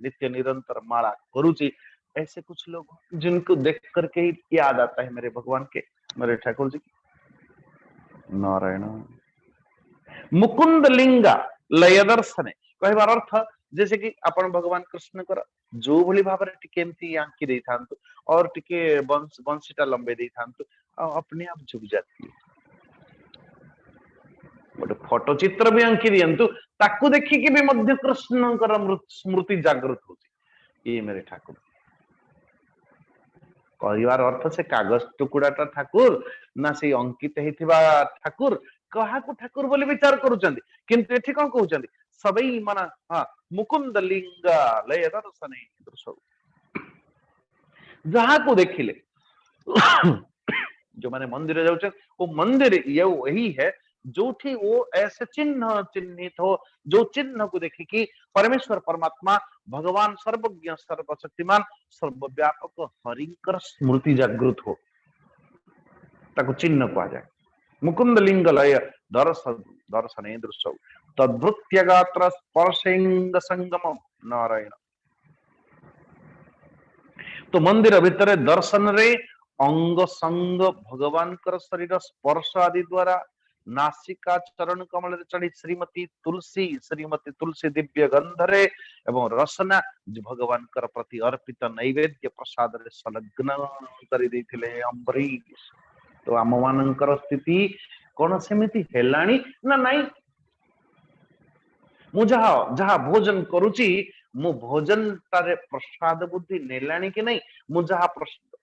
[SPEAKER 2] नित्य निरंतर माला करुची ऐसे कुछ लोग जिनको देख करके ही याद आता है मेरे भगवान के मेरे ठाकुर जी नारायण मुकुंद लिंगा लय दर्शने कहबार अर्थ जैसे कि अपन भगवान कृष्ण कर जो भली भाव टिके आंकी दे थांतु और टिके बंशीटा लंबे दे थांतु अपने आप झुक जाती है गोटे फोटो चित्र भी अंकी दिंतु ताकू देखिकी भी मध्य कृष्णकर स्मृति जागृत होची ये मेरे ठाकुर कहबार अर्थ से कागज टुकुड़ाटा ठाकुर ना से अंकित होइथिबा ठाकुर कहाकू ठाकुर बोली विचार करूचंदी किंतु एठी कोन कहउचंदी सबई मना हां मुकुंद लिंग लय दर्शने दृश्य जहा को देखिले जो माने मंदिर जाउचे वो मंदिर ये वही है जो थी वो ऐसे चिन्ह चिन्हित हो जो चिन्ह को देखी कि परमेश्वर परमात्मा भगवान सर्वज्ञ सर्वशक्तिमान सर्वव्यापक हरिकर स्मृति जागृत हो ताको चिन्ह कहा जाए मुकुंद लिंग लय दर्शने दृश्य तद्भृत्य गात्र स्पर्शेंग संगम नारायण तो मंदिर भितर दर्शन रे अंग संग भगवान कर शरीर स्पर्श आदि द्वारा नासिका चरण कमल चढ़ी श्रीमती तुलसी दिव्य गंधरे एवं रसना भगवान कर प्रति अर्पित नैवेद्य प्रसाद रे संलग्न करि देथिले अम्बरीश तो आम मानकर स्थिति कौन सेमिति हेलाणी ना नहीं मु जहा भोजन करुची मु भोजन तारे प्रसाद बुद्धि नेलाणी कि नहीं मु जहा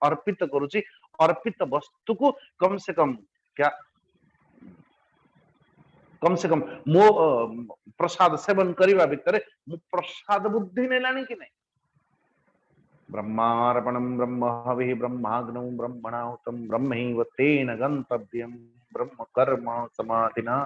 [SPEAKER 2] अर्पित करुची अर्पित वस्तु को कम से कम क्या कम से कम मो प्रसाद सेवन करने भितर मु प्रसाद बुद्धि नेलाणी कि नहीं ब्रह्मार्पणम ब्रह्म हविः ब्रह्माग्नौ ब्रह्मणाहुतं ब्रह्मैव तेन गंतव्यम ब्रह्म कर्म समाधिना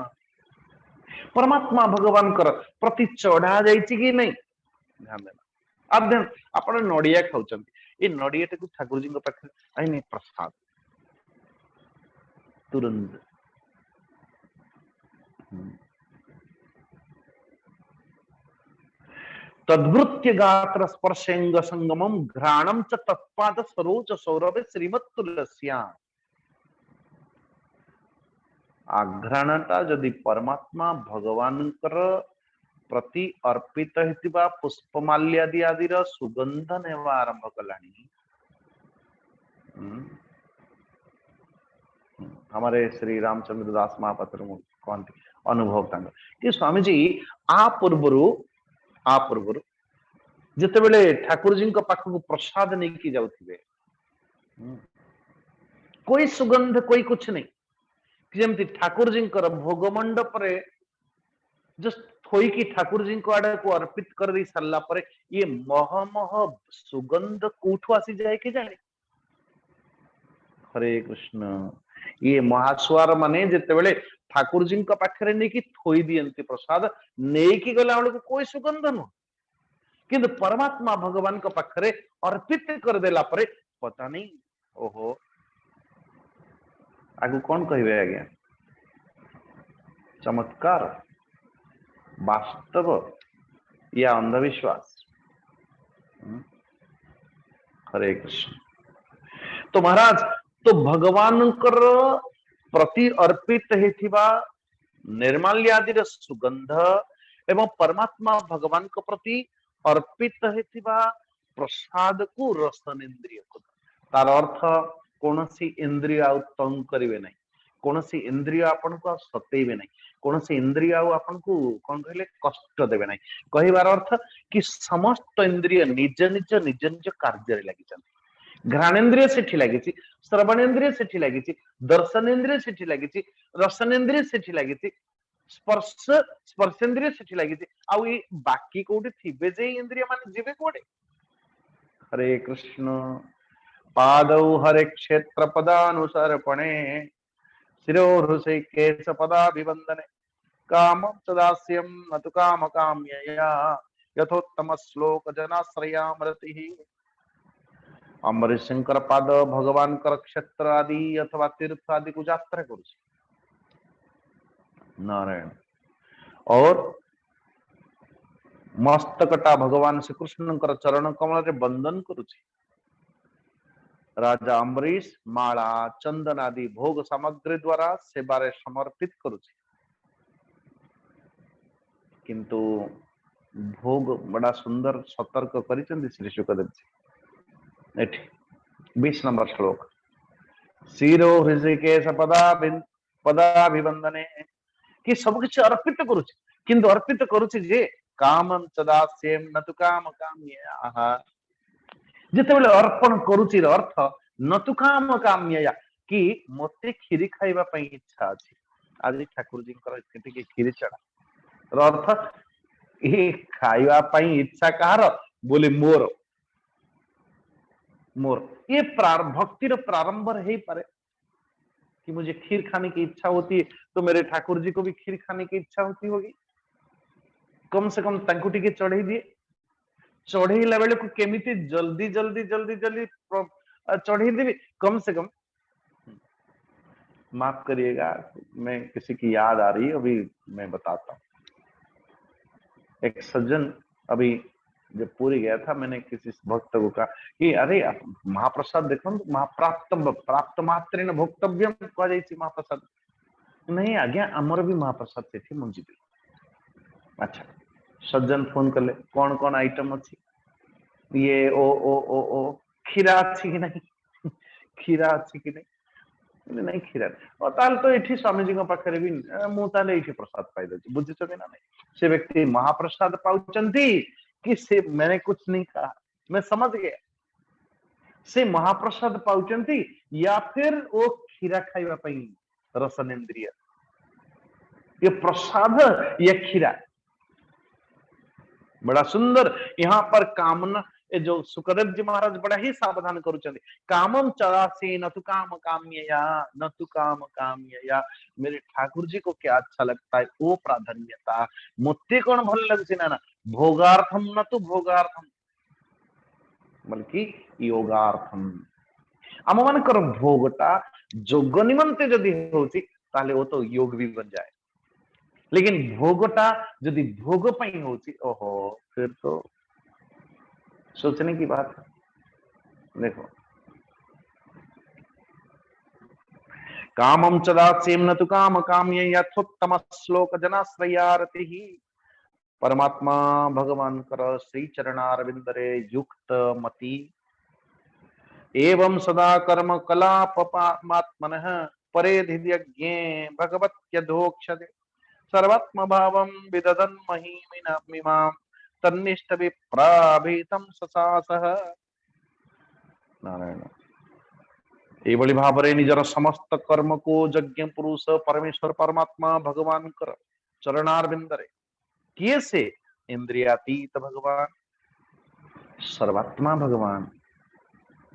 [SPEAKER 2] परमात्मा भगवान कर प्रति चढ़ा जाइछि कि नहीं ध्यान देना अब ध्यान आपण नडिया खाउचंती ए नडिया को ठाकुर जी पाखे आई नहीं प्रसाद तुरंत तद्वृत्य गात्र स्पर्शेंग संगमम घ्राणम च तत्पाद सरोज सौरभे श्रीमत्तुलस्या आघ्राणटा जदि परमात्मा भगवान कर प्रति अर्पित हेतिबा पुष्पमाल्यादि आदि सुगंध नेवा आरंभ कलानी हमारे श्री रामचंद्र दास महापात्र कहते अनुभव तांग कि स्वामी जी आ पूर्वरु जिते बेले ठाकुर जी पाखक प्रसाद नहीं की जाउथिबे कोई सुगंध कोई कुछ नहीं जमती ठाकुर जी भोग मंडप रे जो थोईकी ठाकुर जी को आड़े को अर्पित कर दी सारा पर ये मह सुगंध कोठू आसी जाए कि जाने हरे कृष्ण ये महास्वार माने जिते बेले ठाकुर जी पाखे नहीं कि थोई दियंती प्रसाद नहीं कि गला को कोई सुगंध नु किंतु परमात्मा भगवान को पाखरे अर्पित कर देला परे पता नहीं ओहो आगु कौन कहिबे आज्ञा चमत्कार वास्तव या अंधविश्वास हरे कृष्ण तो महाराज तो भगवान कर प्रति अर्पित हेथिबा निर्माल्य आदि सुगंध एवं परमात्मा भगवान को प्रति अर्पित हेथिबा प्रसाद को रसन इंद्रिय को तार अर्थ कौन सी इंद्रिय आउ तंग करिवे नहीं कौन सी इंद्रिय आपन को सतेइबे नहीं कौन सी इंद्रिय आपन को कौन कहले कष्ट देबे नहीं कहिबार अर्थ कि समस्त इंद्रिय निज निज निज निज कार्य रे लागि छथि घ्राणेन्द्रिय सेठी लागि श्रवणेन्द्रिय सेठी लागि दर्शनेन्द्रिय सेठी लागि रसनेन्द्रिय सेठी लागि स्पर्शेन्द्रिय सेठी लागि आउ ई बाकी कोठी थिबे जे इंद्रिय माने जीवे कोठे हरे कृष्ण पादौ हरे क्षेत्र पदानुसर्पणे शिरो हृषि केश पदाभिवंदने कामं तदास्यं न तु काम काम्यया यथोत्तम श्लोक जनाश्रयामृतिः अम्बरीश शंकर पाद भगवान कर क्षेत्र आदि अथवा तीर्थ आदि को यात्रा करुछि नारायण और मस्तकटा भगवान श्री कृष्ण चरण कमल रे बंदन करुछि राजा अम्बरीश माला चंदन आदि भोग सामग्री द्वारा सेवारे समर्पित करुछि किंतु भोग बड़ा सुंदर सतर्क करिसेंति श्री शुकदेव जी एठी 20 नंबर श्लोक शिरो हृषिकेश पदाभिवंदने कि सब किछि अर्पित करूछि किंतु अर्पित करूछि जे कामं चदास्येम न तु काम काम्यया जेतेबेले अर्पण करूछि अर्थ न तु काम काम्यया कि मते खीरी खाइबा पई इच्छा अछि आज ठाकुर जी के खीरी चढ़ा अर्थ ये खाइबा पई इच्छा कहार बोले मोर मोर ये भक्तिर प्रारंभ रही पारे कि मुझे खीर खाने की इच्छा होती है तो मेरे ठाकुर जी को भी खीर खाने की इच्छा होती होगी कम से कम तंकु टिके चढ़ई दिए चढ़ेला बेले को केमिति जल्दी जल्दी जल्दी जल्दी चढ़ई देवी कम से कम माफ करिएगा मैं किसी की याद आ रही अभी मैं बताता हूँ एक सज्जन अभी जब पूरी गया था मैंने किसी भक्त को कहा कि अरे महाप्रसाद देखो महाप्राप्त प्राप्त मात्रेण भोक्तव्यम कह जाइछि महाप्रसाद नहीं आज्ञा आमर भी महाप्रसाद से मुझे अच्छा सज्जन फोन कले कौन कौन आइटम अच्छी ये ओ खीरा अच्छी कि नहीं खीरा अच्छी कि नहीं नहीं खीरा और ताल तो ये स्वामी जी पाखे भी मुझे प्रसाद पाई बुझुच कि ना नहीं से व्यक्ति महाप्रसाद पाउचंती कि से मैंने कुछ नहीं कहा मैं समझ गया से महाप्रसाद पाउचंती या फिर वो खीरा खाइबा पई रसनेन्द्रिय ये प्रसाद या खीरा बड़ा सुंदर यहाँ पर कामना जो सुखदेव जी महाराज बड़ा ही सावधान करुचंदी कामम चरासे न तु काम काम्यया न तु काम काम्यया मेरे ठाकुर जी को क्या अच्छा लगता है वो प्राधान्यता मुत्ते कौन भल लगुछि ना भोगार्थम न तु भोगार्थम बल्कि योगार्थम आम मानकर भोगटा जोग निमंते जदि होछि ताले वो तो योग भी बन जाए लेकिन भोगटा यदि भोग पई होछि ओहो फिर तो सोचने की बात है देखो कामं चदास्येम न तु काम काम्य यथोत्तम श्लोक जनाश्रयारति ही परमात्मा भगवान कर श्री चरणारविंदरे युक्त मति एवं सदा कर्म कलापमात्मनः परेधियज्ञे भगवत्यधोक्षते सर्वात्म भावं विदधन् महिमिनां तन्निष्ठ विप्राभीतं ससासः नारायण एभली भावरे निजर समस्त कर्म को यज्ञ पुरुष परमेश्वर परमात्मा भगवान कर चरणारविंदरे किए से इंद्रियातीत भगवान सर्वात्मा भगवान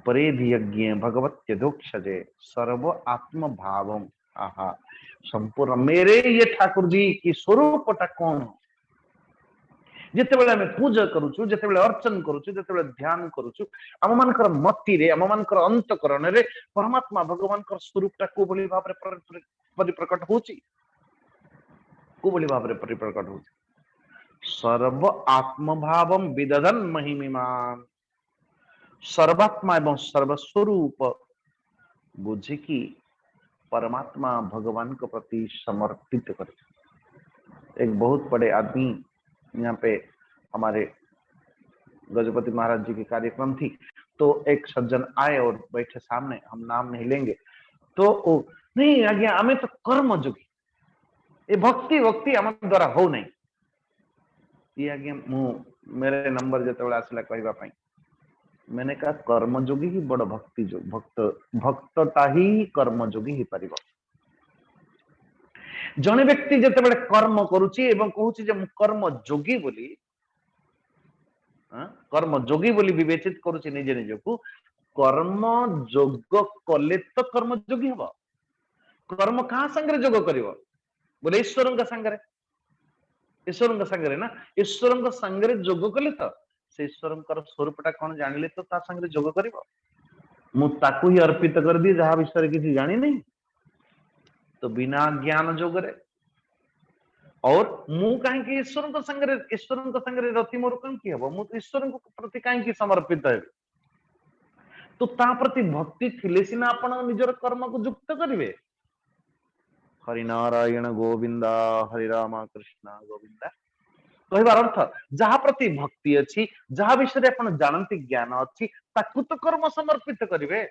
[SPEAKER 2] परेधि यज्ञ भगवत्यधोक्षजे सर्व आत्म भावम आहा संपूर्ण मेरे ये ठाकुर जी की स्वरूपटा कौन जितेबेले आम पूजा करुचु जितेबेले अर्चन करुचु जितेबेले ध्यान करुचु आम मानकर मति रे आम मानकर अंतकरण रे परमात्मा भगवान कर स्वरूपटा को बली भाव रे परिप्रकट होची को बली भाव रे परिप्रकट होची सर्व आत्म भावम विदधन महिमिमान सर्वात्मा एवं सर्वस्वरूप बुझी की परमात्मा भगवान के प्रति समर्पित कर एक बहुत बड़े आदमी यहाँ पे हमारे गजपति महाराज जी की कार्यक्रम थी तो एक सज्जन आए और बैठे सामने हम नाम नहीं लेंगे तो नहीं आज्ञा हमें तो कर्म जोगी ये भक्ति भक्ति आम द्वारा हो नहीं ये आज्ञा मु मेरे नंबर जो आसला कहवाई मैंने कहा कर्मयोगी ही बड़ भक्ति जो भक्तटा ही कर्मयोगी ही पारिबो जने व्यक्ति जेतेबेले कर्म करूची एवं कहूची जे कर्म जोगी बोली कर्म जोगी बोली विवेचित करूची निजे निजे को कर्म जोग कले तो कर्म जोगी हबो कर्म कहा संगे जोग करिवो बोले ईश्वरंग संगे ना ईश्वरंग संगे जोग कले तो से ईश्वरंकर स्वरूपटा कौन जानिले तो ता संगे जोग करिवो मु ताकू ही अर्पित कर दी जहा विषय किसी जानी नहीं तो बिना ज्ञान जोगरे और मु कहीं ईश्वर संगे रति मोर कम की हबो मु ईश्वर प्रति कहीं समर्पित है तो ता प्रति भक्ति थिले सिना आपण निजर कर्म को युक्त करिवे हरिनारायण गोविंदा हरि राम कृष्ण गोविंदा कहबार अर्थ जहा प्रति भक्ति अच्छी जहा विषय आपण जानती ज्ञान अच्छी ताकू तो कर्म समर्पित करिवे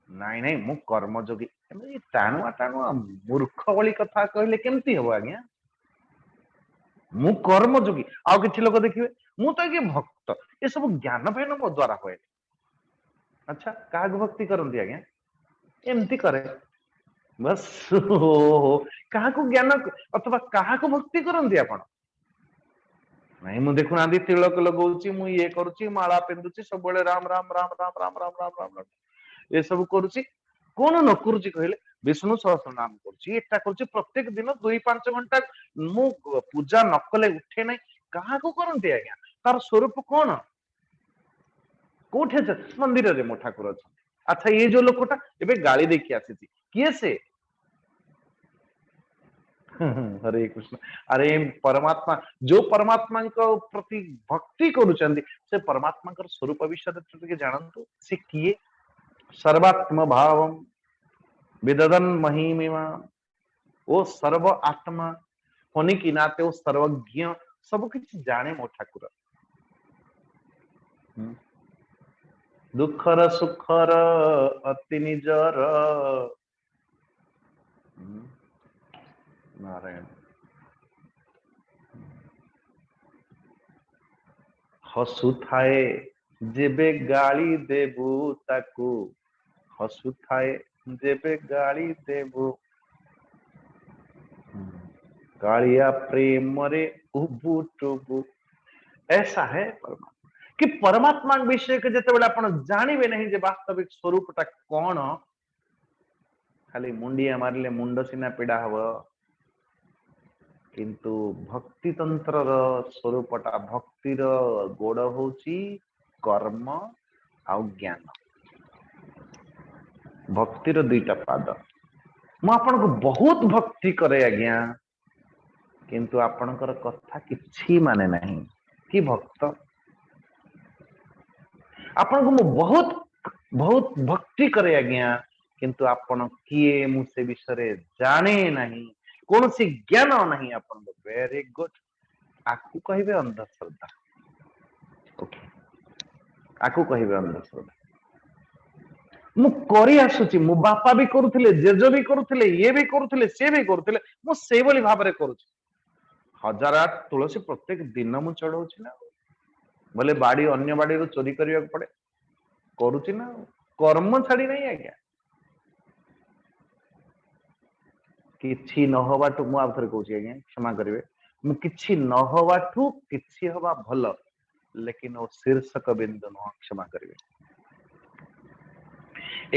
[SPEAKER 2] ନାଇଁ ନାଇଁ ମୁଁ कर्मयोगी एमती टाणुआ टाणुआ मूर्ख भली कथा कहले केमती हबो आज्ञा मु कर्मयोगी आउ किछि लोक देखिबे मु तो आगे भक्त ए सब ज्ञान भेन मो द्वारा होए अच्छा काग भक्ति करंती आज्ञा एमती करे बस हो कहा को ज्ञान अथवा कहा को भक्ति करंती आपण नहीं मु देखु नांदी तिलक लगौची मु ये करूची माला पिंदुची सब बेले राम राम राम राम राम राम राम राम राम ये सब करूची कोन न करूची कहले विष्णु सहस्र नाम करूची एटा करूची प्रत्येक दिन 2-5 घंटा मु पूजा न कले उठे नहीं कहा को करंती आज्ञा तार स्वरूप कोन कोठे मंदिर रे मो ठाकुर अच्छा अच्छा ये जो लोकटा एबे गाली देखि आसीची किए से हरे कृष्ण अरे परमात्मा जो परमात्मा को प्रति भक्ति करूचंदी से परमात्मा कर स्वरूप विषय टिके जानंतु से किए सर्वात्म भावम विददन महिमिमा ओ सर्व आत्मा होने की नाते वो सर्वज्ञ सब कुछ जाने मो ठाकुर दुखर सुखर अति निजर नारायण हसुथाए जेबे गाली देबू ताकू हसुथाए जेबे गाली देबू गालिया प्रेम रे उबू टुबू ऐसा है परमात्मा कि परमात्मा विषय के जते बेले आपण जानिबे नहीं जे वास्तविक स्वरूपटा कोन खाली मुंडिया मारले मुंड सिना पीड़ा हबो किंतु भक्ति तंत्र स्वरूपटा भक्तिर गोड़ होची कर्म आउ ज्ञान भक्तिर दुईटा पाद मु आपन को बहुत भक्ति करे आज्ञा किंतु आपनकर कथा किछि माने नहीं कि भक्त आपन को मु बहुत बहुत भक्ति करे आज्ञा किंतु आपण किए मु से विषय जाने नहीं कौन सी ज्ञान नहीं अपन वेरी गुड आकु कहिबे अंधश्रद्धा ओके आकु कहिबे अंधश्रद्धा मु करी आसुची मु बापा भी करूथिले जेजो भी करूथिले ये भी करूथिले से भी करूथिले मु से बोली भाबरे करूची 1008 तुलसी प्रत्येक दिन मु चढ़ौची ना बोले बाड़ी अन्य बाड़ी रो चोरी करिया पड़े करूची ना कर्म छाड़ी नहीं आज्ञा किछि न हवाठू मु आउ थरे कहूची आज्ञा क्षमा करिवे मु किछि न हवाठू किछि हवा भल लेकिन ओ शीर्षक बिंदु न क्षमा करिवे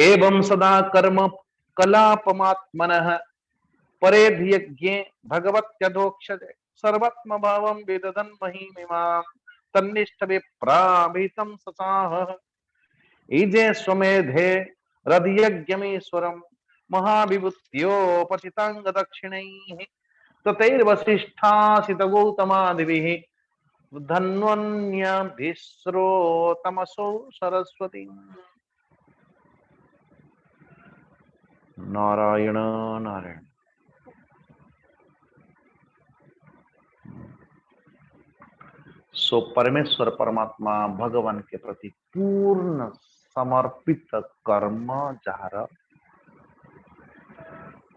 [SPEAKER 2] एवं सदा कर्म कलापमात्मनः परेध्यज्ञे भगवत्यधोक्षते सर्वात्म भावं विदधन् महिमिमां तन्निष्ठवे प्राभितं ससाह इजे स्वमेधे रधियज्ञमीश्वरं महाविभूत्योपचितांग दक्षिणैः ततैर्वसिष्ठासित गौतमादिभिः धन्वन्यभिस्रोतमसो सरस्वती नारायण नारायण सो परमेश्वर परमात्मा भगवान के प्रति पूर्ण समर्पित कर्म जार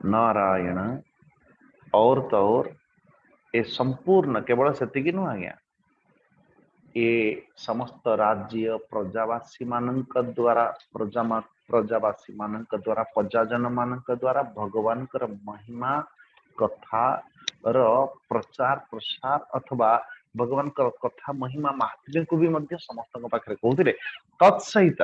[SPEAKER 2] नारायण और तो और ये संपूर्ण केवल सेतिकी नु आज्ञा ये समस्त राज्य प्रजावासी मानक द्वारा प्रजावासी मानक द्वारा प्रजाजन मानक द्वारा भगवान कर महिमा कथा रो प्रचार प्रसार अथवा भगवान का कथा महिमा महात्म्य को भी मध्य समस्त पाखे कहते तत्सहित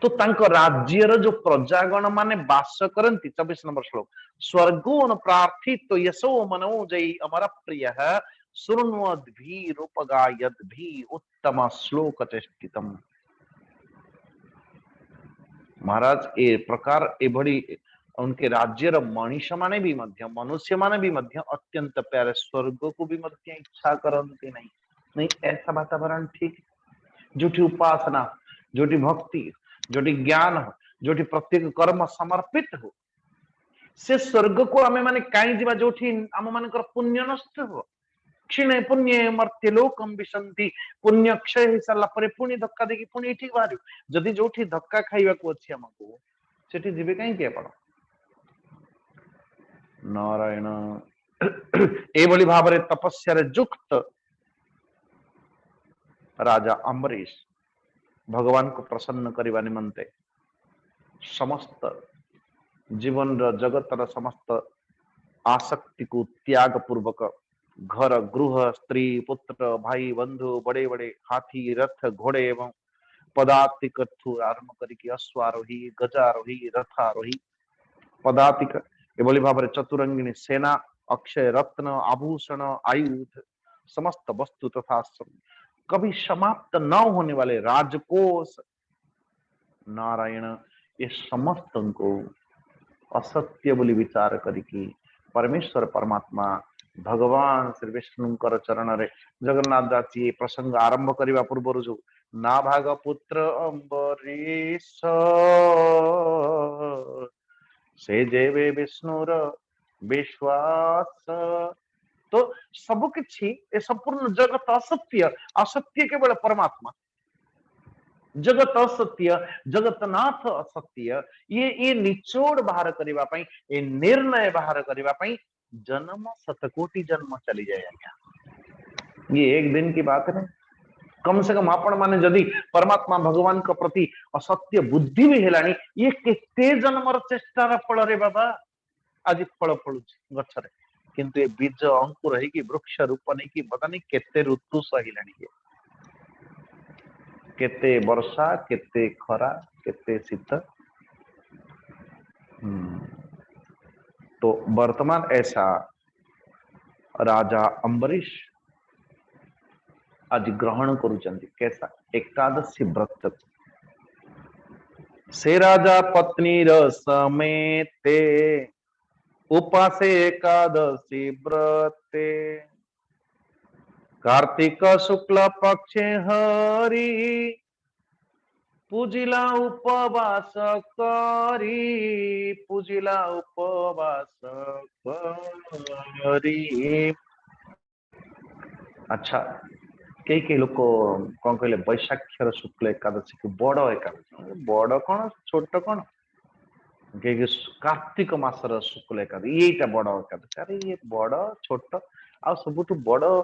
[SPEAKER 2] तो तांको राज्यर जो प्रजागण माने वास करती 24 नंबर श्लोक स्वर्गोन प्रार्थित यशो मनो जय अमर प्रिय शृण्वद्भिरुपगायद्भि उत्तम श्लोक चेष्टितम महाराज ए प्रकार एभड़ी उनके राज्यर मनीष माने भी मध्य मनुष्य माने भी मध्य अत्यंत प्यारे स्वर्ग को भी मध्य इच्छा करते नहीं ऐसा वातावरण ठीक जोटी उपासना जोटी भक्ति जोटी ज्ञान हो जोटी प्रत्येक कर्म समर्पित हो से स्वर्ग को आमे माने काई जीवा जोठी आम मानकर पुण्य नष्ट हो क्षीणे पुण्य मर्त्य लोकम विशंति पुण्य क्षय हो सारा पर पुणी धक्का देकी पुणी एठी बाहर जदि जोठी धक्का खाइबा को अछि हमको सेठी जिबे कहीं आपण नारायण एभली भाव तपस्या युक्त राजा अम्बरीश भगवान को प्रसन्न करने निमंते समस्त जीवन जगतर समस्त आसक्ति को त्याग पूर्वक घर गृह स्त्री पुत्र भाई बंधु बड़े बड़े हाथी रथ घोड़े एवं पदातिक आरंभ करके अश्वारोही गजारोही रथारोही पदातिक एभली भाव चतुरंगिणी सेना अक्षय रत्न आभूषण आयुध समस्त वस्तु तथा कभी समाप्त न होने वाले राजकोष नारायण ये समस्त को असत्य बोली विचार करिकी परमेश्वर परमात्मा भगवान श्री विष्णुकर चरण रे जगन्नाथ दास ये प्रसंग आरंभ करने पूर्व जो नाभाग पुत्र अम्बरीश से जेवे विष्णुर विश्वास तो सब किछि ए संपूर्ण जगत असत्य असत्य केवल परमात्मा जगत असत्य जगतनाथ असत्य ये निचोड़ बाहर करबा पई ए निर्णय बाहर करबा पई जन्म शतकोटि जन्म चली जाए आज्ञा ये एक दिन की बात नहीं कम से कम आपण माने जदि परमात्मा भगवान के प्रति असत्य बुद्धि भी हेलानी ये केते जन्मर चेष्टार फल रे बाबा आज फल फलुची गछरे किंतु ये बीज अंकुर है कि वृक्ष रूप नहीं कि पता नहीं केते ऋतु सहिलानी केते वर्षा केते खरा केते शीत तो वर्तमान ऐसा राजा अम्बरीश आज ग्रहण करुचंदी कैसा एकादशी व्रत से राजा पत्नी समेते उपासे एकादशी व्रते कार्तिक शुक्ल पक्षे हरि पूजिला उपवास करी पूजिला उपवास करी अच्छा कई लोक कौन कहले वैशाख्यर शुक्ल एकादशी की बड़ एकादशी बड़ कौन छोट कौन कई कार्तिक मासर शुक्ल एकादशी यहीटा बड़ एकादशी अरे ये बड़ छोट आ सब बड़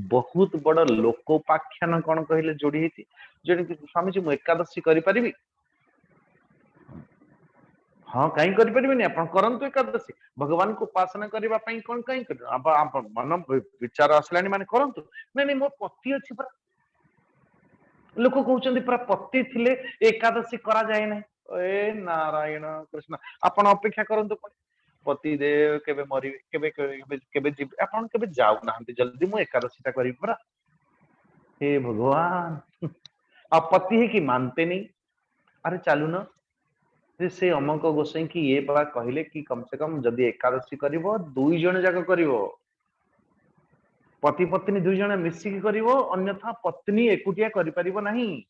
[SPEAKER 2] बहुत बड़ लोकोपाख्यान कौन कहले जोड़ी होती जोड़ी स्वामी जी मु एकादशी करी हाँ कहीं करें आप करंतु एकादशी भगवान को उपासना करने कौन कहीं मन विचार आसला माने करंतु नहीं नहीं मो पति अच्छी पूरा लोक कहते पूरा पति थिले एकादशी करा जाए ना ए नारायण कृष्ण आपण अपेक्षा करंतु पति देव केबे मरी केबे केबे केबे जीव आपण केबे जाऊ नाहंती जल्दी मु एकादशीटा करी पूरा हे भगवान आ पति है कि मानते नहीं अरे चालू ना से अमक गोसाई की ये बात कहले कि कम से कम जदि एकादशी करिवो दुई जण जाक करिवो पति पत्नी दुई जण मिसिकी करिवो अन्यथा पत्नी एकुटिया करि परिबो नहीं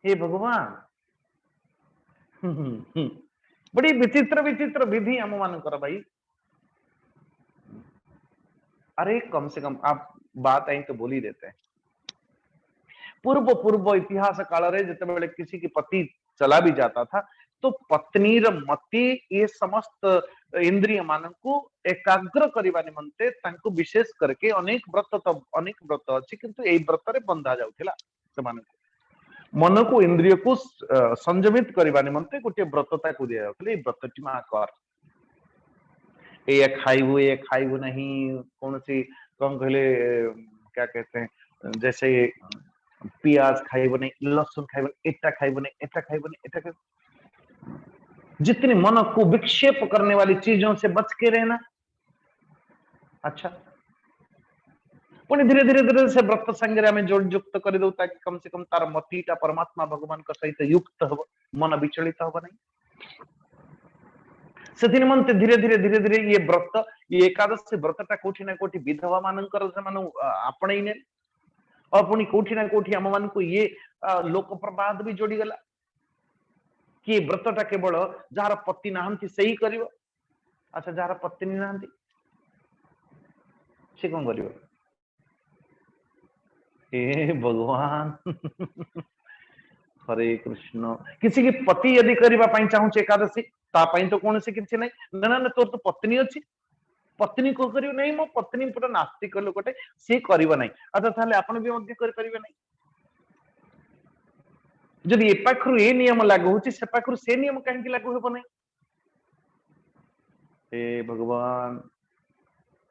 [SPEAKER 2] हे भगवान बड़ी विचित्र विचित्र विधि हम मानकर भाई अरे कम से कम आप बात आई तो बोल ही देते हैं पूर्व पूर्व इतिहास काल रे जिते किसी की पति चला भी जाता था तो पत्नी मती ये समस्त इंद्रिय मान को एकाग्र करने निमंते तांको विशेष करके अनेक व्रत अच्छी किंतु ए व्रत रे बंधा जाउथिला से मान मन को इंद्रिय को संयमित करने निमंते गोटे व्रतता को दिया जाउथिला ए व्रतटी मा कर ये खाइबू नहीं कौन सी कौन कहले क्या कहते हैं जैसे प्याज खाइबो नहीं लहसुन खाइबो एटा खाइबो नहीं एटा खाइबो नहीं एटा जितनी मन को विक्षेप करने वाली चीजों से बच के रहना अच्छा पुणी धीरे धीरे धीरे से व्रत संगे आम जोड़ युक्त कर दो ताकि कम से कम तार मतीटा परमात्मा भगवान का सहित युक्त हो मन विचलित हम नहीं से निमंते धीरे धीरे धीरे धीरे ये व्रत ये एकादशी व्रतटा कोठी ना कोठी विधवा मानकर आपणे ने और पुणी कोठी ना कोठी आम मान को ये लोक प्रवाद भी जोड़ी गला कि व्रतटा केवल जार पति नहांती से ही करिवो अच्छा जार पत्नी नहांती से कौन करिवो हे भगवान हरे कृष्ण किसी की पति यदि करबा पई चाहूचे एकादशी ता पई तो कौन से किछि नहीं ना ना तोर तो पत्नी अछि पत्नी को करियो नहीं मो पत्नी पुरा नास्तिक लोकटे से करिवो नहीं अच्छा ताले आपण भी मध्य कर परिबे नहीं जदि ए पाखरु ए नियम लागू होची से पाखरु से नियम काहे लागू हेबो नहीं हे भगवान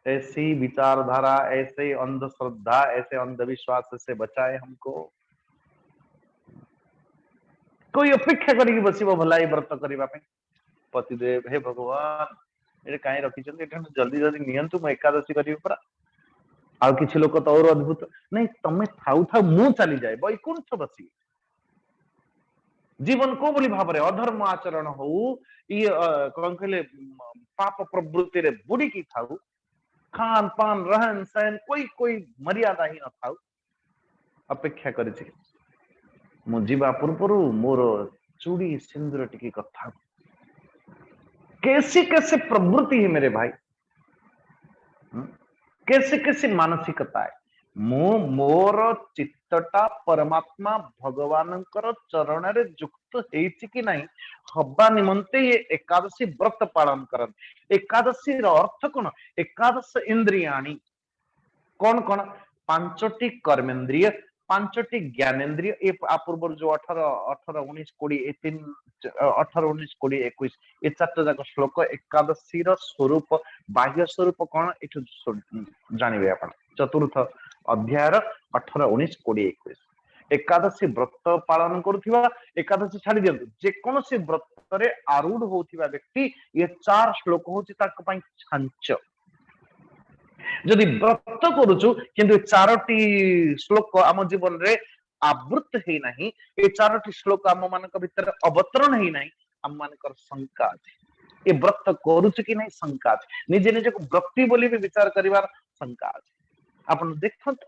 [SPEAKER 2] ऐसी विचारधारा ऐसे अंधश्रद्धा ऐसे अंधविश्वास से बचाए हमको कोई अपेक्षा करी बसिबो भलाई व्रत करबा पे पतिदेव हे भगवान ये कहीं रखिछन एठन जल्दी जल्दी नियंतु मैं एकादशी करियो परा आ किछि लोक तो और अद्भुत नहीं तमे थाउ थाउ मु चली जाए वैकुंठ बसी जीवन को बोली भाबरे अधर्म आचरण हो ये कौन कहले पाप प्रवृत्ति रे बुड़ी की थाउ खान पान रहन सहन कोई कोई मर्यादा ही न थाउ अपेक्षा करिछि मु जीवा पूर्वरु मोर चूड़ी सिंदूर टिकी कथा कैसी कैसे प्रवृत्ति है मेरे भाई कैसे कैसे मानसिकता है मु मोर चित्तटा परमात्मा भगवान चरण रे युक्त हेछि कि नहीं हबा निमंते ये एकादशी व्रत पालन करन एकादशी रो अर्थ कोन एकादश इंद्रियाणी कौन कौन पांचटी कर्मेंद्रिय पांचटी ज्ञानेन्द्रिय ए पूर्व जो 18 18 19 20 3 18 19 20 21 ए चारटा जाक श्लोक एकादशी रो स्वरूप बाह्य स्वरूप कौन एठु जानिबे आपण चतुर्थ अध्याय 18 19 20 21 एकादशी व्रत पालन करुथिबा एकादशी छाड़ी दियंतु जे कोनोसी व्रत रे आरूढ़ होथिबा व्यक्ति ये चार श्लोक होची ताक पई छांच जदि व्रत करुचु किंतु चारोटी श्लोक आम जीवन रे आवृत है नहीं ये चारोटी श्लोक आम मान भीतर अवतरण है नहीं आम मान शंका अच्छे ये व्रत करुचु कि नहीं शंका अच्छे निजे निजे को व्रती बोली भी विचार करिवार शंका अच्छे आपण देखत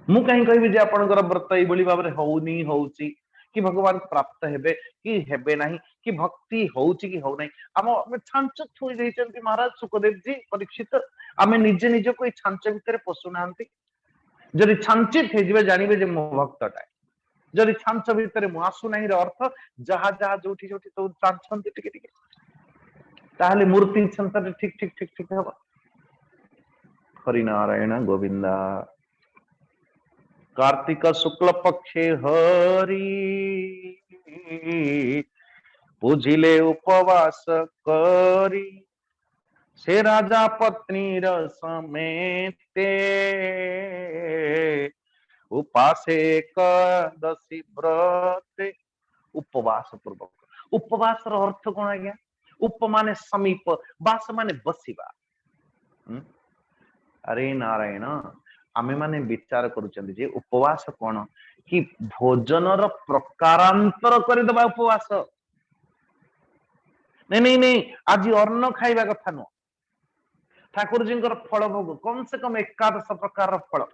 [SPEAKER 2] मु कहीं कहबी जे आपनकर व्रत एई बोली भाबरे होउनी होउची कि भगवान प्राप्त हेबे कि हेबे नहीं कि भक्ति होउची कि हो नहीं हम छांच थोई देइचंती महाराज सुखदेव जी परीक्षित आमे निजे निजे को छांच भितर पशु नांती जदि छांचित हे जिवे जानिबे जे मो भक्तटा जदि छांच भितर मु आसु नहीं रे अर्थ जहा जहा जोठी जोठी तो छांचंती टिके टिके ताहले मूर्ति छंतर ठीक ठीक ठीक ठीक हबो हरि नारायण गोविंदा कार्तिक शुक्ल पक्षे हरि पूजिले उपवास करी से राजा पत्नी समेते उपासे एकादशी व्रत उपवास पूर्वक उपवास अर्थ कौन आज्ञा उप माने समीप वास माने बसिबा अरे नारायण आमे माने विचार करुचंदी जे उपवास कौन कि भोजन प्रकारांतर करदेबा उपवास नहीं नहीं नहीं आज अन्न खाइबा कथा नुह ठाकुर जी फल भोग कम से कम एकादश प्रकार फल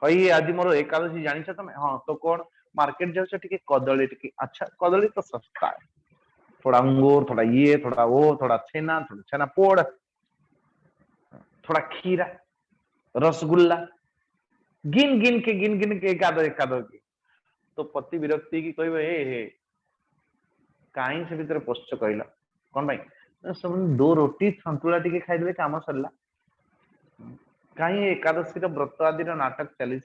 [SPEAKER 2] हई आज मोर एकादशी जानी तमें हाँ तो कौन मार्केट जाऊँ टिके कदली टिके अच्छा कदली तो सस्ता है थोड़ा अंगूर थोड़ा ये थोड़ा वो थोड़ा छेना पोड़ थोड़ा खीरा रसगुल्ला गिन गिन के एकादश की तो पति विरक्ति की कहबे हे कहीं से भीतर पोस्ट कहला कौन भाई सब दो रोटी सन्तुला टिके खाइदेबे काम सरला कहीं एकादशी व्रत आदि नाटक चली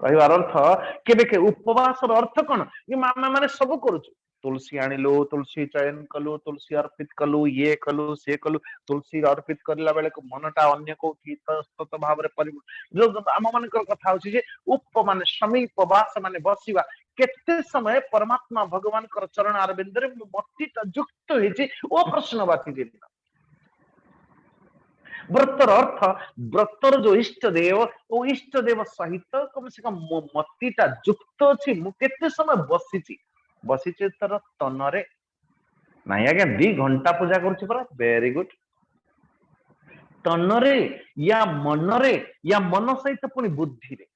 [SPEAKER 2] कहबार अर्थ के उपवास अर्थ कौन कि मामा माने सब करुचु तुलसी आणिलु तुलसी चयन कलु तुलसी अर्पित कलु ये कलु से कलु तुलसी अर्पित करला बेले मनटा अन्य को तत भाव जो आम मान कथा होची जे उप माने समीप वास माने बसिबा केते समय परमात्मा भगवान कर चरण अरविंद रे मतिटा युक्त हेची ओ प्रश्नवाची दिन व्रतर अर्थ व्रतर जो इष्ट देव ओ इष्ट देव सहित कम से कम मतिटा युक्त अछि मु केते समय बसिची बसिचे तर तनरे नहीं आज्ञा 2 घंटा पूजा करुछि परा वेरी गुड तनरे या मन सहित पुनी बुद्धि रे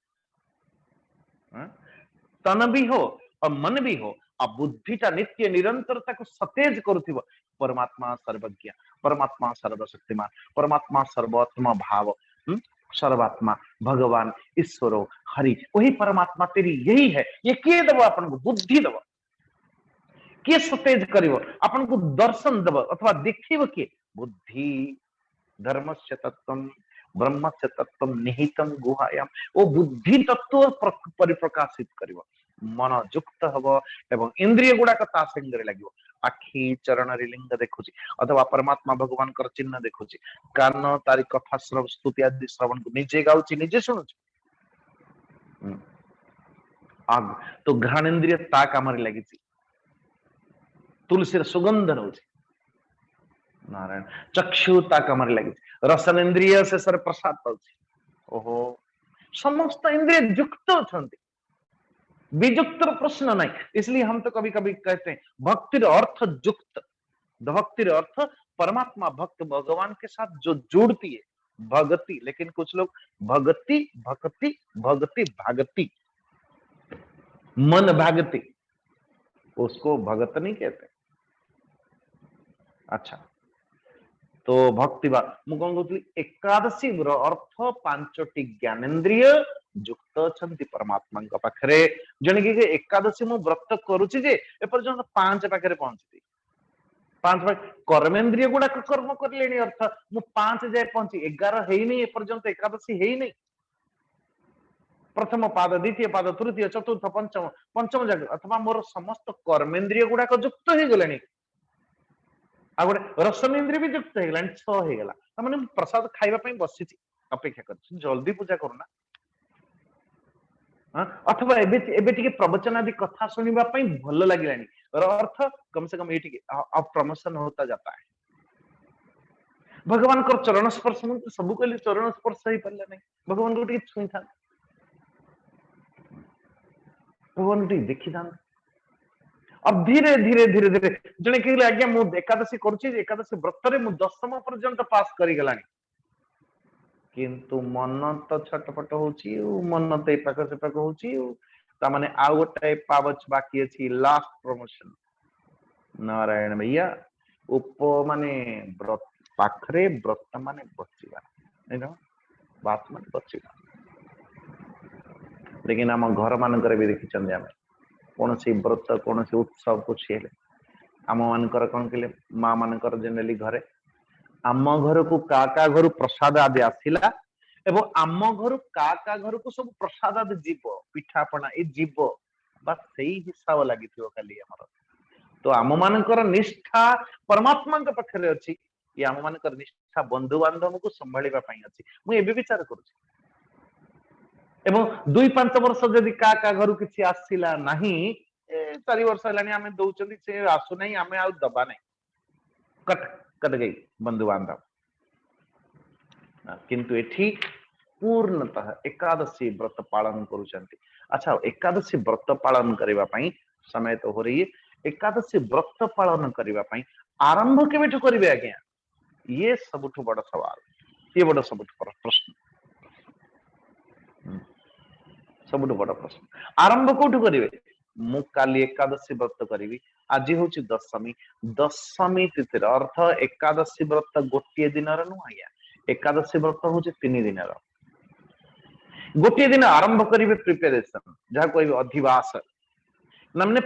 [SPEAKER 2] तन भी हो और मन भी हो आ बुद्धिटा नित्य निरंतर ताको सतेज करुथिबो परमात्मा सर्वज्ञ परमात्मा सर्वशक्तिमान परमात्मा सर्वात्मा भाव सर्वात्मा भगवान ईश्वर हरि वही परमात्मा तेरी यही है। ये किए दब आपन को बुद्धि दब, किए सतेज करिवो आपन को दर्शन दब अथवा देखिव किए बुद्धि धर्मस्य तत्वम ब्रह्मस्य तत्वम निहितम गुहायाम वो बुद्धि तत्व परिप्रकाशित करिवो मन युक्त हब एवं इंद्रिय गुड़ाक ता संगे लगिवो आखि चरण रे लिंग देखुची अथवा परमात्मा भगवान कर चिन्ह देखुची कान तारी कथा श्रव स्तुति आदि श्रवण को निजे गाउची निजे सुनुची आग तो घ्राणेन्द्रिय ता कामरे लागिची तुलसी सुगंध नउची नारायण चक्षु ता कामरे लागिची रसनेन्द्रिय से सर प्रसाद पाउची ओहो समस्त इंद्रिय युक्त अछंती वियुक्त प्रश्न नहीं। इसलिए हम तो कभी कभी कहते हैं भक्ति अर्थ युक्त, भक्ति अर्थ परमात्मा भक्त भगवान के साथ जो जुड़ती है भक्ति, लेकिन कुछ लोग भक्ति भक्ति भक्ति भागति मन भागति उसको भगत नहीं कहते। अच्छा तो भक्ति मु कौन कहती एकादशी अर्थ पांचटी ज्ञानेन्द्रिय युक्त अछंती परमात्मा पाखरे जने कि एकादशी मु व्रत करूची जे एपर्यंत पांच पाखरे पहुंचती पांच कर्मेन्द्रिय गुड़ा कर्म करले अर्थ मु पांच जाए पहुंची 11 है नहीं एपर्यंत एकादशी है नहीं। प्रथम पाद द्वितीय पाद तृतीय चतुर्थ पंचम पंचम जगह अथवा मोर समस्त कर्मेन्द्रिय गुड़ा युक्त हो गले आ गोटे रसनेन्द्रिय भी युक्त हो गलानी 6 हो गला तमाने प्रसाद खाइबा बसी अपेक्षा कर जल्दी पूजा करूना अथवा एबे प्रवचन आदि कथा सुनिबा भल लगिलानी अर्थ कम से कम ये प्रमोशन होता जाता है। भगवान को चरण स्पर्श सब कहली चरण स्पर्श ही पारे नहीं भगवान को छुई था भगवान को देखी था अब धीरे धीरे धीरे धीरे जने कहले आज्ञा मु एकादशी करूची एकादशी व्रत रे मु 10मा पर्यंत पास करी गलानी किंतु मन तो छटपट होची मन तो ए पाख से पाख होची ता माने आ गोटे पावच बाकी अछि लास्ट प्रमोशन नारायण भैया उप माने व्रत पाखरे व्रत माने बचिबा नै न बात माने बचिबा। लेकिन आम घर मानकर भी देखी चंदे आमे कौन सी व्रत कौन सी उत्सव कुछ हेले आम मानकर कौन कहले मां मानकर जनरली घरे आम घर को का घर प्रसाद आदि आसिला एवं आम घर का घर को सब प्रसाद आदि जीव पिठापना ये जीव बस सही हिसाब लगी खाली आमर तो आम मानकर निष्ठा परमात्मा पाखे अच्छी ये आम मानकर निष्ठा बंधु बांधव को संभाळिबा पई अछि मु एबे विचार करूछि एवं 2-5 वर्ष जदि का घर किसी आसिला नहीं 4 वर्ष हेलानी आमे दउचंदी से आसु नहीं आमे आ दबा नहीं कट कट गई बंधु बांधव किंतु एठी पूर्णतः एकादशी व्रत पालन करूचंती। अच्छा एकादशी व्रत पालन करिबा पई समय तो हो रही है एकादशी व्रत पालन करिबा पई आरंभ केबेठु करिवे आज्ञा ये सबुठु बड़ सवाल ये बड़ सबुठु बड़ प्रश्न सबुठु बड़ प्रश्न आरंभ कोठु करिवे मु काली एकादशी व्रत करिवी आज होची दशमी तिथि अर्थ एकादशी व्रत गोटे दिन नु आज्ञा एकादशी व्रत होची 3 दिन गोटे दिन आरंभ करिवे प्रिपरेशन जहा कोई अधिवास माने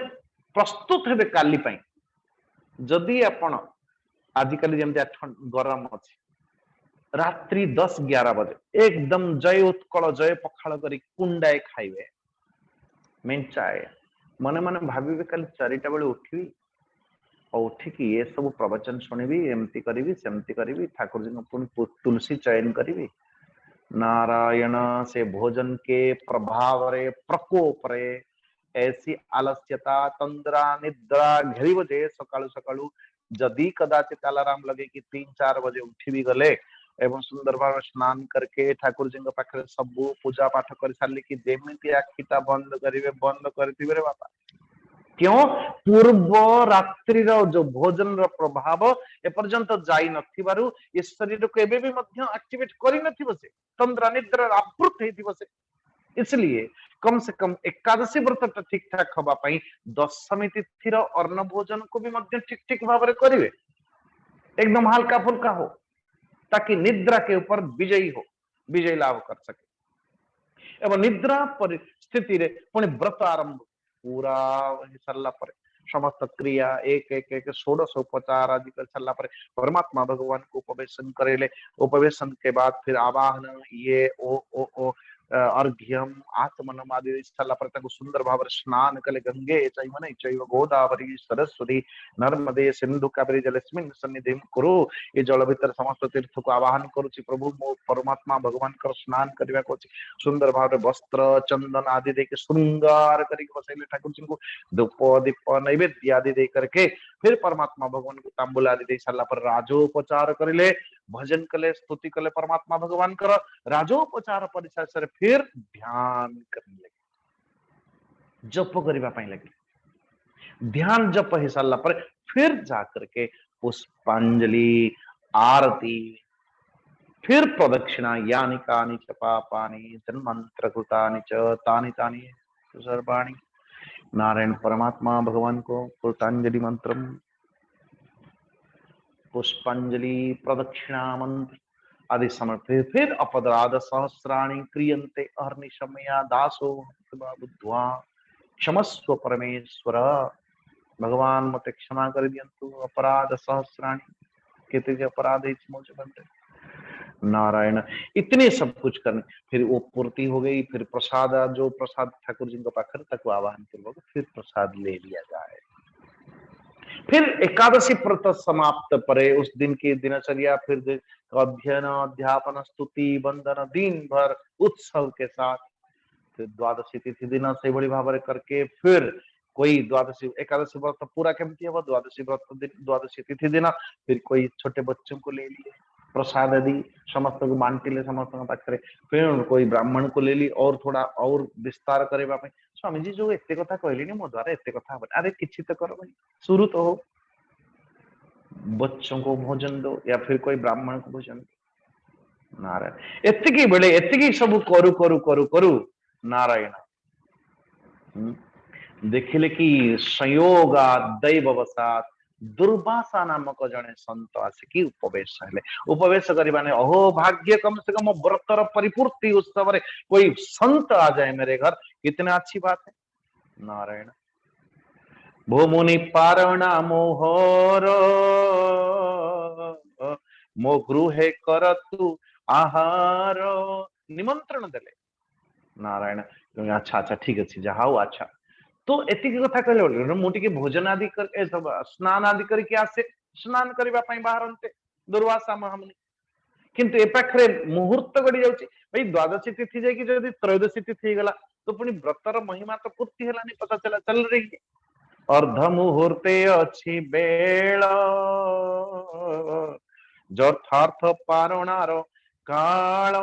[SPEAKER 2] प्रस्तुत हेबे काली पई जदि आपण आजिकल जमते गरम अच्छी रात्रि 10-11 बजे एकदम जय उत्कल जय पखाल करी कुंडाए खाइबे मेंचाए मने मने भाविबे कल 4टा बेले उठिबी और उठिकी ये सब प्रवचन सुनिबी एमती करिबी सेमती करिबी ठाकुर जी को तुलसी चयन करिबी नारायण से भोजन के प्रभाव रे प्रकोप रे ऐसी आलस्यता तंद्रा निद्रा घेरी बजे सकाळु सकाळु जदि कदाचित अलार्म लगे कि 3-4 बजे उठी भी गले एवं सुंदर भाव स्नान करके ठाकुर जी पाखे सब पूजा पाठ कर सारे कि जेमिति आखिटा बंद करेंगे बंद करथिबे रे बापा क्यों पूर्व रात्रि जो भोजन प्रभाव एपर्यंत जाई नथिबारु ये शरीर को एबे भी मध्य एक्टिवेट करि नथिबो से तंद्रा निद्रा आवृत हेतिबो से इसलिए कम से कम एकादशी व्रत ठीक ठाक हवा पाई दशमी तिथि अन्न भोजन को भी मध्य ठीक ठीक भाव में करेंगे एकदम हल्का फुल्का हो ताकि निद्रा के ऊपर विजयी हो विजय लाभ कर सके एवं निद्रा परिस्थिति रे पुणी व्रत आरंभ पूरा सरला पर समस्त क्रिया एक एक एक षोडश उपचार आदि कर सरला पर परमात्मा भगवान को उपवेशन करेले उपवेशन के बाद फिर आवाहन ये ओ अर्घ्यम आत्मनम आदि स्थल पर तक सुंदर भाव स्नान कले गंगे चैवने चैव गोदावरी सरस्वती नर्मदे सिंधु कावेरी जलस्मिन् सन्निधि कुरु ये जल भीतर समस्त तीर्थ को आवाहन करुछि प्रभु मो परमात्मा भगवान कर स्नान करबा को सुंदर भाव वस्त्र चंदन आदि देके श्रृंगार करके बसैले ठाकुर जी को धूप दीप नैवेद्य आदि दे करके फिर परमात्मा भगवान को तांबूल आदि दे सारा पर राजोपचार करिले भजन कले स्तुति कले परमात्मा भगवान कर राजोपचार परिशेष फिर ध्यान करने लगे जप करबा पई लगे ध्यान जप हो सारा पर फिर जाकर के पुष्पांजलि आरती फिर प्रदक्षिणा यानी कानि च पापानि जन्मांतर कृतानि च तानि तानि सर्वाणि नारायण परमात्मा भगवान को कृतांजलि मंत्र पुष्पांजलि प्रदक्षिणा मंत्र आदि समर्पित फिर अपराध सहस्राणि क्रियन्ते अहर्निशमया दासो बुद्ध्वा क्षमस्व परमेश्वर भगवान मते क्षमा कर दियंतु अपराध सहस्राणि कितने अपराध मुझे बनते नारायण इतने सब कुछ करने फिर वो पूर्ति हो गई फिर प्रसाद जो प्रसाद ठाकुर जी को पाखर तक आवाहन पूर्वक फिर प्रसाद ले लिया जाए फिर एकादशी व्रत समाप्त परे उस दिन की दिनचर्या फिर अध्ययन अध्यापन स्तुति वंदन दिन भर उत्सव के साथ फिर द्वादशी तिथि दिन से बड़ी भाव करके फिर कोई द्वादशी एकादशी व्रत पूरा केमती हम द्वादशी व्रत द्वादशी तिथि दिन फिर कोई छोटे बच्चों को ले लिए प्रसाद आदि समस्त को बांटिले समस्त पाखे फिर कोई ब्राह्मण को ले ली और थोड़ा और विस्तार करने स्वामी जी जो एत कथा कहली मो द्वारा एत कथा अरे किसी तो करो भाई शुरू तो हो बच्चों को भोजन दो या फिर कोई ब्राह्मण को भोजन दो नारायण एति बेले एति सब करू करू करू करू नारायण देखिले कि संयोगा दैववसात दुर्वासा नामक जने संत आसिकी उपवेश हेले उपवेश करिबा ने अहो भाग्य कम से कम व्रतर परिपूर्ति उत्सव रे कोई संत आ जाए मेरे घर कितना अच्छी बात है नारायण भूमुनि पारणा मोहर मो गृहे करतु आहार निमंत्रण देले नारायण अच्छा अच्छा ठीक अच्छे जाओ अच्छा तो एति कथा कहले मुझे भोजन आदि कर स्नान आदि करके आसे स्नान करने बाहर दुर्वासा महामुनि किंतु ए पाखरे मुहूर्त गड़ी जाउची भाई द्वादशी तिथि जाकि जदि त्रयोदशी तिथि गला तो पुनी व्रतर महिमा तो पूर्ति हेलानी पता चला चल रही है अर्ध मुहूर्ते अच्छी बेल जर्थार्थ पारणार काल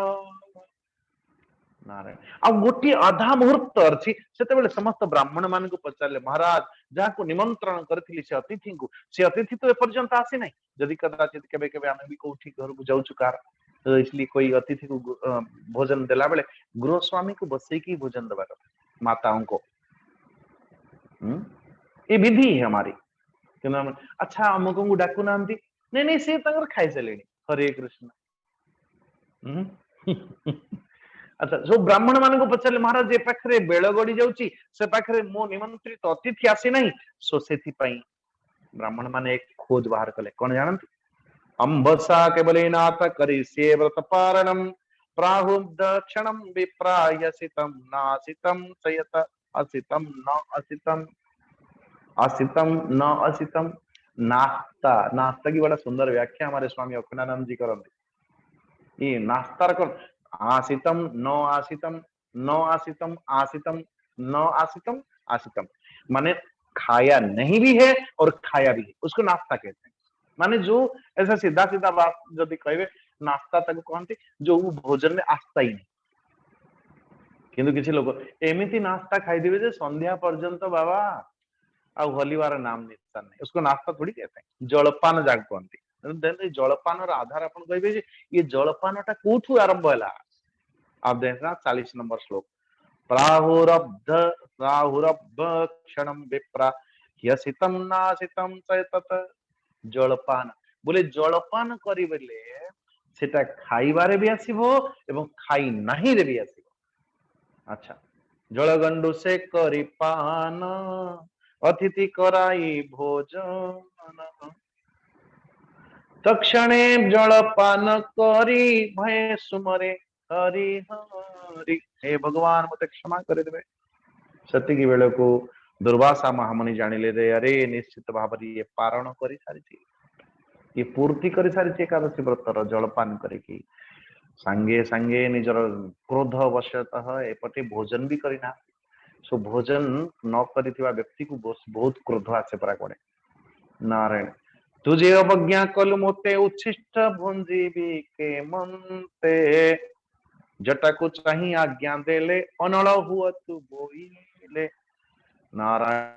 [SPEAKER 2] नारायण आ गोटी आधा मुहूर्त अच्छी से समस्त ब्राह्मण मान को पचारे महाराज जहाँ को निमंत्रण करी से अतिथि को से अतिथि तो एपर्यंत आसी ना जदि कदाचित केबे केबे आमे भी कोठी घर को जाउछु कार तो इसलिए कोई अतिथि को भोजन देला बेले गृहस्वामी को बसई की भोजन देवा कथा माताओं को ये विधि है हमारी अच्छा अमुक को डाकू ना नहीं नहीं से खाई सारे हरे कृष्ण अच्छा जो ब्राह्मण मान को पचारे महाराज ए पाखे बेल गड़ी जाउची से पाखे मो निमंत्रित अतिथि आसी नहीं सो से ब्राह्मण मान एक खोज बाहर कले कौन जानते अंबसा केवल नाथ करी से व्रत पारणम प्राहु दक्षिणम विप्रायसितम नासितम सयत असितम न असितम असितम न असितम नास्ता नास्ता की बड़ा सुंदर व्याख्या हमारे स्वामी अखंडानंद जी करते ये नास्ता कर आसितम न आसितम न आसितम आसितम न आसितम आसितम माने खाया नहीं भी है और खाया भी है उसको नाश्ता कहते हैं माने जो ऐसा सीधा सीधा बात जदि कहे नाश्ता तक कहते जो भोजन में आस्था ही नहीं किंतु किसी लोग एमती नाश्ता खाईदेवे जे संध्या पर्यंत बाबा आ हलिवार नाम निशान नहीं उसको नाश्ता थोड़ी कहते हैं जलपान जाग कहते जलपान आधार अपन कहे ये जलपान टा कौठू आरंभ है आप देखना 40 नंबर श्लोक प्राहुरब्ध प्राहुरब्ध क्षणम विप्रा यसितम नासितम तत जलपान बोले जलपान करी बेले सेटा खाइबारे भी आसीबो एवं खाई नाही रे भी आसीबो। अच्छा, जलगंडु से करी पान अतिथि कराई भोजन तक्षणे जलपान करी भय सुमरे हरि हरि। हे भगवान मते क्षमा कर देबे। सतिकी बेले को दुर्वासा महामुनि जानिले रे अरे निश्चित भाव ये पारण करि सारिछि, ये पूर्ति करि सारिछि एकादशी व्रतर जलपान करिकी सांगे सांगे निजर क्रोध वशतः एपटे भोजन भी करिना। सो भोजन न करिथिबा व्यक्ति को बहुत क्रोध आसे परा कोडे। नारायण तुझे अवज्ञा कलु मोते उच्छिष्ट भुंजीबी के मनते जटा को चाही आज्ञा देले अनल हुआ तू बोइले। नारायण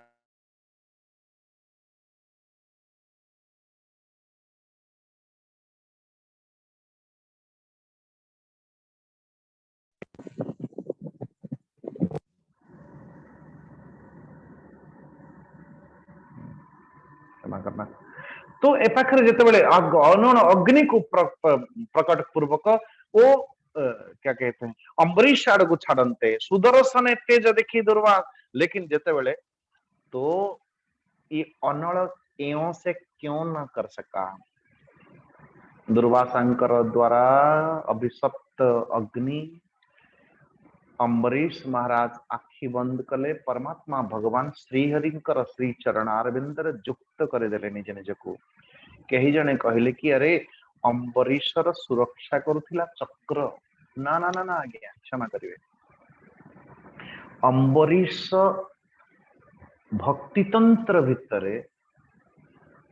[SPEAKER 2] क्षमा करना। तो ए पाखरे जेतेबेले अनण अग्नि को प्रकट पूर्वक ओ क्या कहते हैं अम्बरीश आड़ को छाड़ते सुदर्शन तेज देखी दुर्वा, लेकिन जेतेबेले तो ये अनल एवं से क्यों न कर सका। दुर्वासांकर द्वारा अभिशप्त अग्नि अम्बरीश महाराज आखि बंद कले परमात्मा भगवान श्रीहरिंकर श्री चरणारविंदर जुक्त करदेले निज निज को। कही जने कहले कि अरे अम्बरीशर सुरक्षा करुथिला चक्र। ना ना ना ना आज्ञा क्षमा करिवे। अम्बरीश भक्ति तंत्र भितरे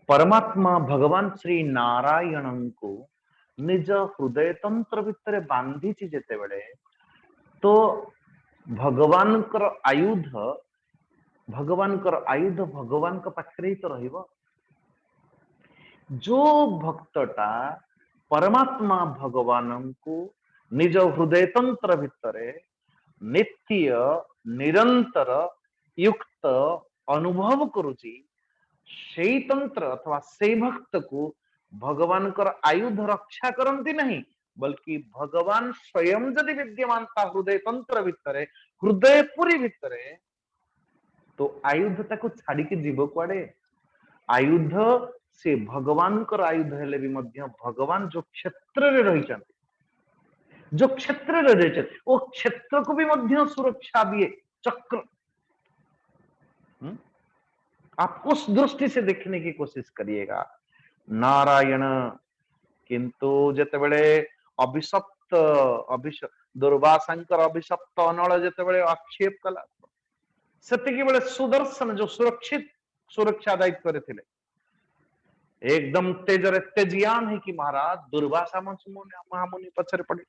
[SPEAKER 2] परमात्मा भगवान श्री नारायण को निज हृदय तंत्र भितरे बांधी जेते बेले तो भगवान कर आयुध भगवान का पाखरे ही तो रहिबो। जो भक्तटा परमात्मा भगवान को निज हृदय तंत्र भितरे नित्य निरंतर युक्त अनुभव करुची से तंत्र अथवा से भक्त को भगवान कर आयुध रक्षा करती नहीं, बल्कि भगवान स्वयं जदि विद्यमान ता हृदय तंत्र भितरे हृदय पुरी भितरे तो आयुध ताको छाड़ी के जीव कुआडे। आयुध से भगवान कर आयुध हेले भी मध्य भगवान जो क्षेत्र रे रही जो क्षेत्र रे रही वो क्षेत्र को भी मध्य सुरक्षा दिए चक्र। आप उस दृष्टि से देखने की कोशिश करिएगा। नारायण किंतु जेतेबेले अभिशप्त दुर्वासांकर अभिशप्त अनल जेतेबेले आक्षेप कला सेतिकी बेले सुदर्शन जो सुरक्षित सुरक्षा दायित्व रे थिले एकदम तेजरे तेजियान है कि महाराज दुर्वासा महामुनि पछरे पड़े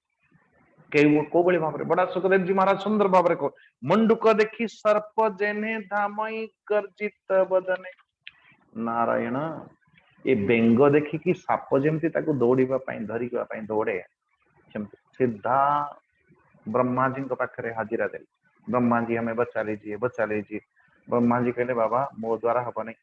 [SPEAKER 2] कई को बड़ी भाव बड़ा सुखदेव जी महाराज सुंदर भाव को मंडुक देखी सर्प जेने धामई गर्जित बदने। नारायण ये बेंग देखी कि साप जमती ताको दौड़िबा पई धरिबा पई दौड़े सीधा ब्रह्मा जी पाखरे हाजिरा दे। ब्रह्मा जी हमें बचा लीजिए बचा लीजिए। ब्रह्मा जी कहले बाबा मो द्वारा हबनी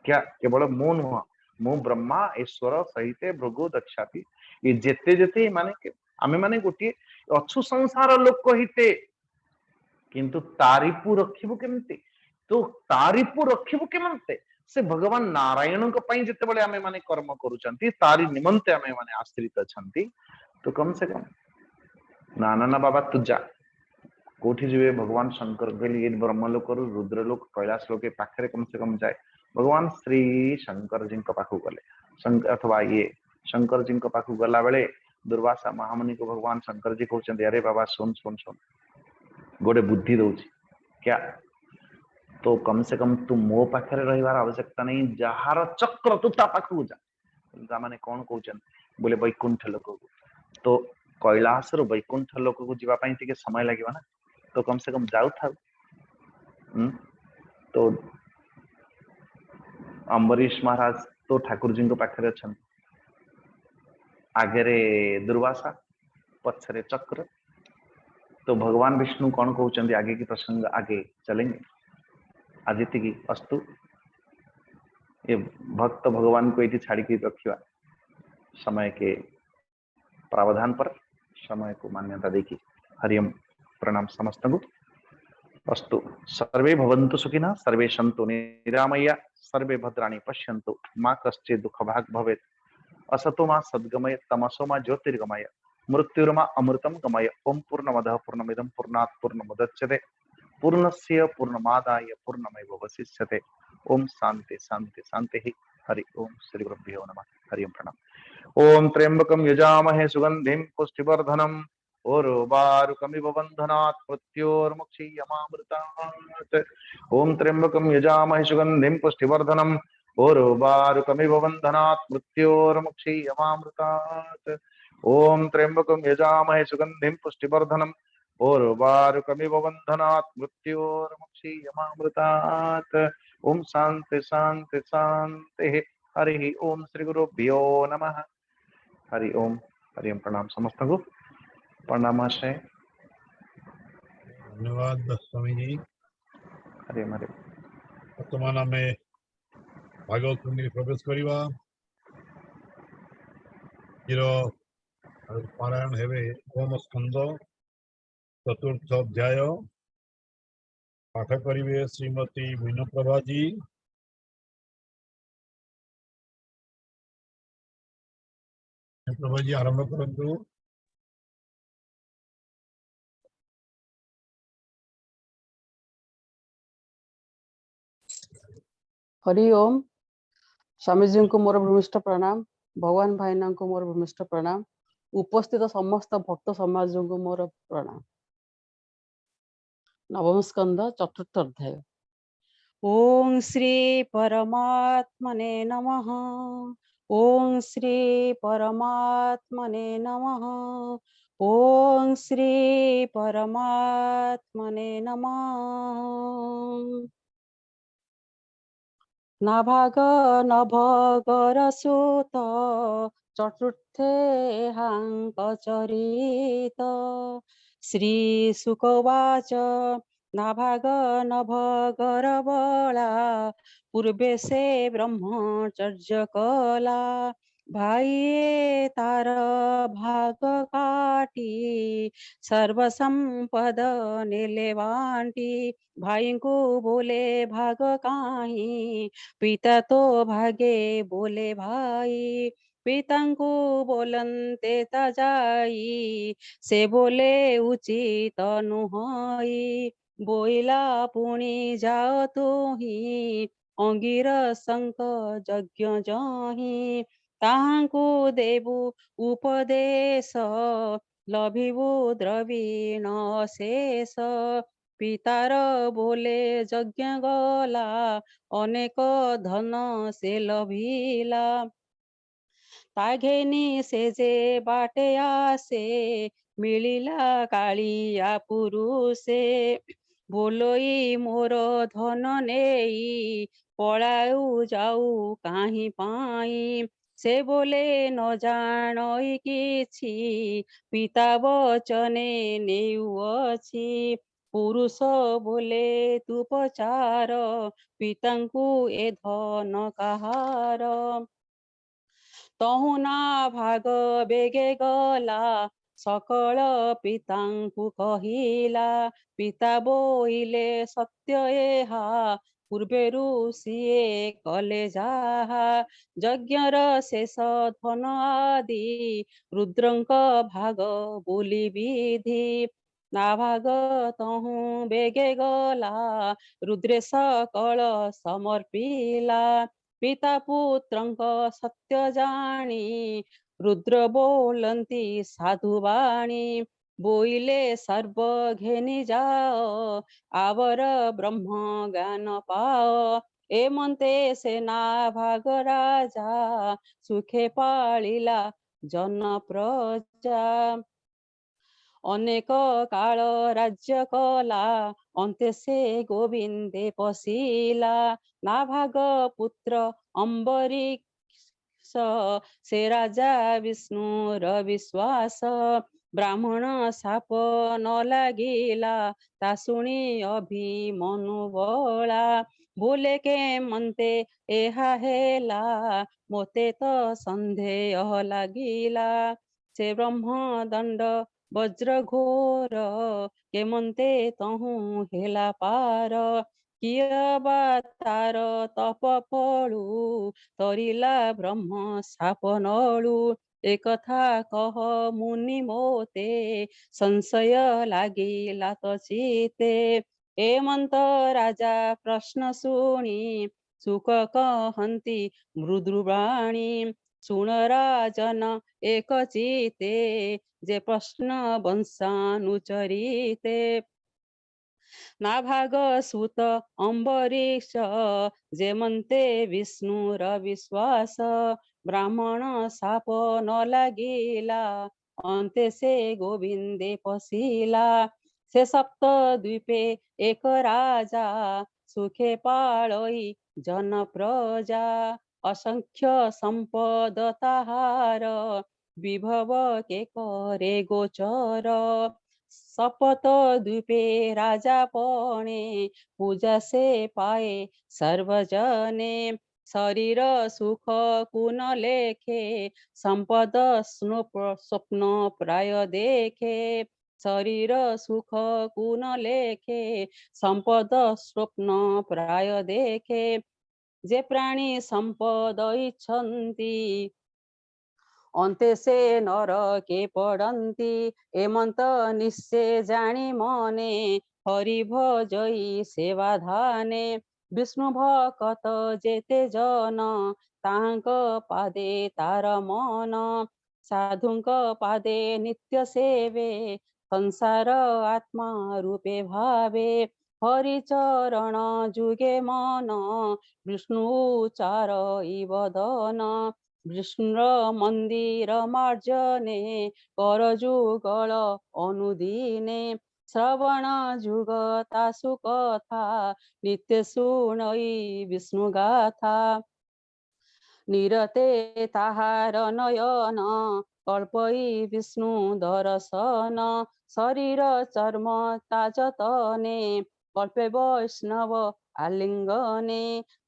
[SPEAKER 2] क्या केवल मु नुह मु ब्रह्मा ईश्वर सहित भृगु दक्षापि ये जेते जेते माने आमे माने गोटे अछु संसार लोक हिते किंतु तारिपु रखिबु केमते तो तारिपु रखिबु केमते से भगवान नारायण को पई जेते बळे आमे माने कर्म करूचंती तारि निमंते आमे माने आश्रित अछंती तो कम से कम ना ना ना बाबा तू जा कोठी जीवे भगवान शंकर के लिए ब्रह्मलोक रुद्रलोक कैलाश लोक पाखरे कम से कम जाए। भगवान श्री शंकर जी पाखु गले अथवा ये शंकर जी पाखु गला बेले दुर्वासा महामुनि को भगवान शंकर जी कहते अरे बाबा सुन सुन सुन गोटे बुद्धि दौची क्या तो कम से कम तू मो पाखरे रहिबार आवश्यकता नहीं जहार चक्र तू ता पाखु जा माने कौन कहउछन बोले वैकुंठ लोक को तो कैलाश रो वैकुंठ लोक को जीवा पई टिके समय लागिबा ना तो कम से कम जाऊ था। तो अम्बरीश महाराज तो ठाकुर जी को पाखरे अछन आगे दुर्वासा पछरे चक्र तो भगवान विष्णु कौन कहते आगे की प्रसंग आगे चलेंगे आदित्य की अस्तु ये भक्त भगवान को ये छाड़ी रखा समय के प्रावधान पर समय को मान्यता देखी हरिओम प्रणाम समस्त को। अस्तु सर्वे भवन्तु सुखिनः सर्वे सन्तु निरामया सर्वे भद्राणि पश्यन्तु मां कश्चित् दुःखभाग् भवेत्। असतो मा सद्गमय तमसो मा ज्योतिर्गमय मृत्युर्मा अमृतं गमय। ओम पूर्णमदः पूर्णमिदं पूर्णात् पूर्णमुदच्यते पूर्णस्य पूर्णमादाय पूर्णमेवावशिष्यते। ओम शांति शांति शांति। हरि ओम श्री गुरुभ्यो नमः। हरि ओम प्रणाम। ओम त्र्यंबकं यजामहे सुगंधिं पुष्टिवर्धनम् उर्वारुकमिव बन्धनात् मृत्योर्मुक्षीयमामृतात्। ओम त्र्यंबकं यजामहे सुगंधिं पुष्टिवर्धनम् उर्वारुकमिव बन्धनात् मृत्योर्मुक्षीयमामृतात्। ओम त्र्यंबकं यजामहे सुगंधिं पुष्टिवर्धनम् उर्वारुकमिव बन्धनात् मृत्योर्मुक्षीयमामृतात्। ओम शांति शांति शांति। हरि ओम श्री गुरुभ्यो नमः। हरि ओम प्रणाम समस्त को प्रणामाशय।
[SPEAKER 1] धन्यवाद स्वामी जी।
[SPEAKER 2] हरि हरि
[SPEAKER 1] वर्तमान आम भागवत कुंडी प्रवेश करवा। पारायण हेबे ओम स्कंद चतुर्थ अध्याय पाठ करिवे श्रीमती मीनप्रभा जी। प्रभा जी आरंभ करंतु।
[SPEAKER 3] हरि ओम। स्वामी जी को मोर भूमिष्ठ प्रणाम। भगवान भाईना को मोर भूमिष्ठ प्रणाम। उपस्थित समस्त भक्त समाज को मोर प्रणाम। नवम स्कंद चतुर्थ अध्याय। ओम श्री परमात्मने नमः। ओम श्री परमात्मने नमः। ओम श्री परमात्मने नमः। नाभाग नभगरसूत चतुर्थे हांकचरित। श्री सुकवाच नाभाग नभगरबला पूर्वे से ब्रह्मचर्य कला। भाई तार भाग काटी सर्वसंपद नेले बांटी। भाई को बोले भाग काहीं पिता तो भागे बोले भाई। पिता को बोलते जाई से बोले उचित नुहई। बोइला पुणी जाओ तू ही अंगिर शंक यज्ञ जही। ताहांकु देबु उपदेश लभिबु द्रवीण शेष। पितार बोले यज्ञ गला अनेक धन से लभिला। ताघेनी से जे बाटे आसे मिलिला कालिया पुरुषे। बोलोई मोर धन नेई पलाऊ जाऊ काहीं पाई। से बोले न जानई किछि पिता वचने नेउअछि। पुरुष बोले तू पचार पितांकु ए धन कहार। तहु ना भाग बेगे गला सकल पितांकु कहिला। पिता बोइले सत्य एहा पूर्वेरु सिए कले जाहा। यज्ञर शेष धन आदि रुद्रंक भाग बोली विधि। नाभाग तहु बेगे गला रुद्रे सकल समर्पिला। पिता पुत्रंक सत्य जानी रुद्र बोलंती साधुवाणी। बोइले सर्व घेनी जाओ आवर ब्रह्म ज्ञान पाओ। एमंते सेना भाग राजा सुखे पालिला जन प्रजा। अनेक काल राज्य कला अंते से गोविंदे पशिला। नाभाग पुत्र अम्बरीश से राजा विष्णुर विश्वास। ब्राह्मण साप न लागिला ता शुणी अभिमनु बला। बोले के मंते एहा हेला मोते तो संदेह लागिला। से ब्रह्म दंड वज्र घोर केमंते तहु हेला पार किया बा तार तप फलु तरिला ब्रह्म साप नळु एकथा कह मुनि मोते संशय लागिला तो चिते हेमंत राजा प्रश्न शुणी सुख कहन्ति मृदुवाणी सुन राजन एक चिते जे प्रश्न वंशानुचरिते नाभाग सुत अम्बरीश जेमन्ते विष्णुर विश्वास ब्राह्मण साप न लागिला अन्ते से गोविंदे पशिला से सप्त द्वीपे एक राजा सुखे पाळई जन प्रजा असंख्य संपद ताहार विभव के करे गोचर सपत द्वीपे राजा पणे पूजा से पाए सर्वजने शरीर सुख कुन लेखे संपद स्वप्न प्राय देखे शरीर सुख कुन लेखे संपद स्वप्न प्राय देखे जे प्राणी संपद इच्छन्ति अन्ते से नरके पड़न्ति एमंत निश्चय जानी मने हरि भजई सेवा धाने विष्णु भक्त जेते जन तांक पादे तार मन साधुंक पादे नित्य सेवे संसार आत्मा रूपे भावे हरि चरण जुगे मन विष्णु चार इवदन विष्णु मंदिर मार्जने कर जुगल अनुदीने श्रवण जुग तासु कथा नित्य सुनई विष्णु गाथा निरते ताहार नयन कल्पई विष्णु दर्शन शरीर चर्म ताजतने कल्पे वैष्णव आलिंगने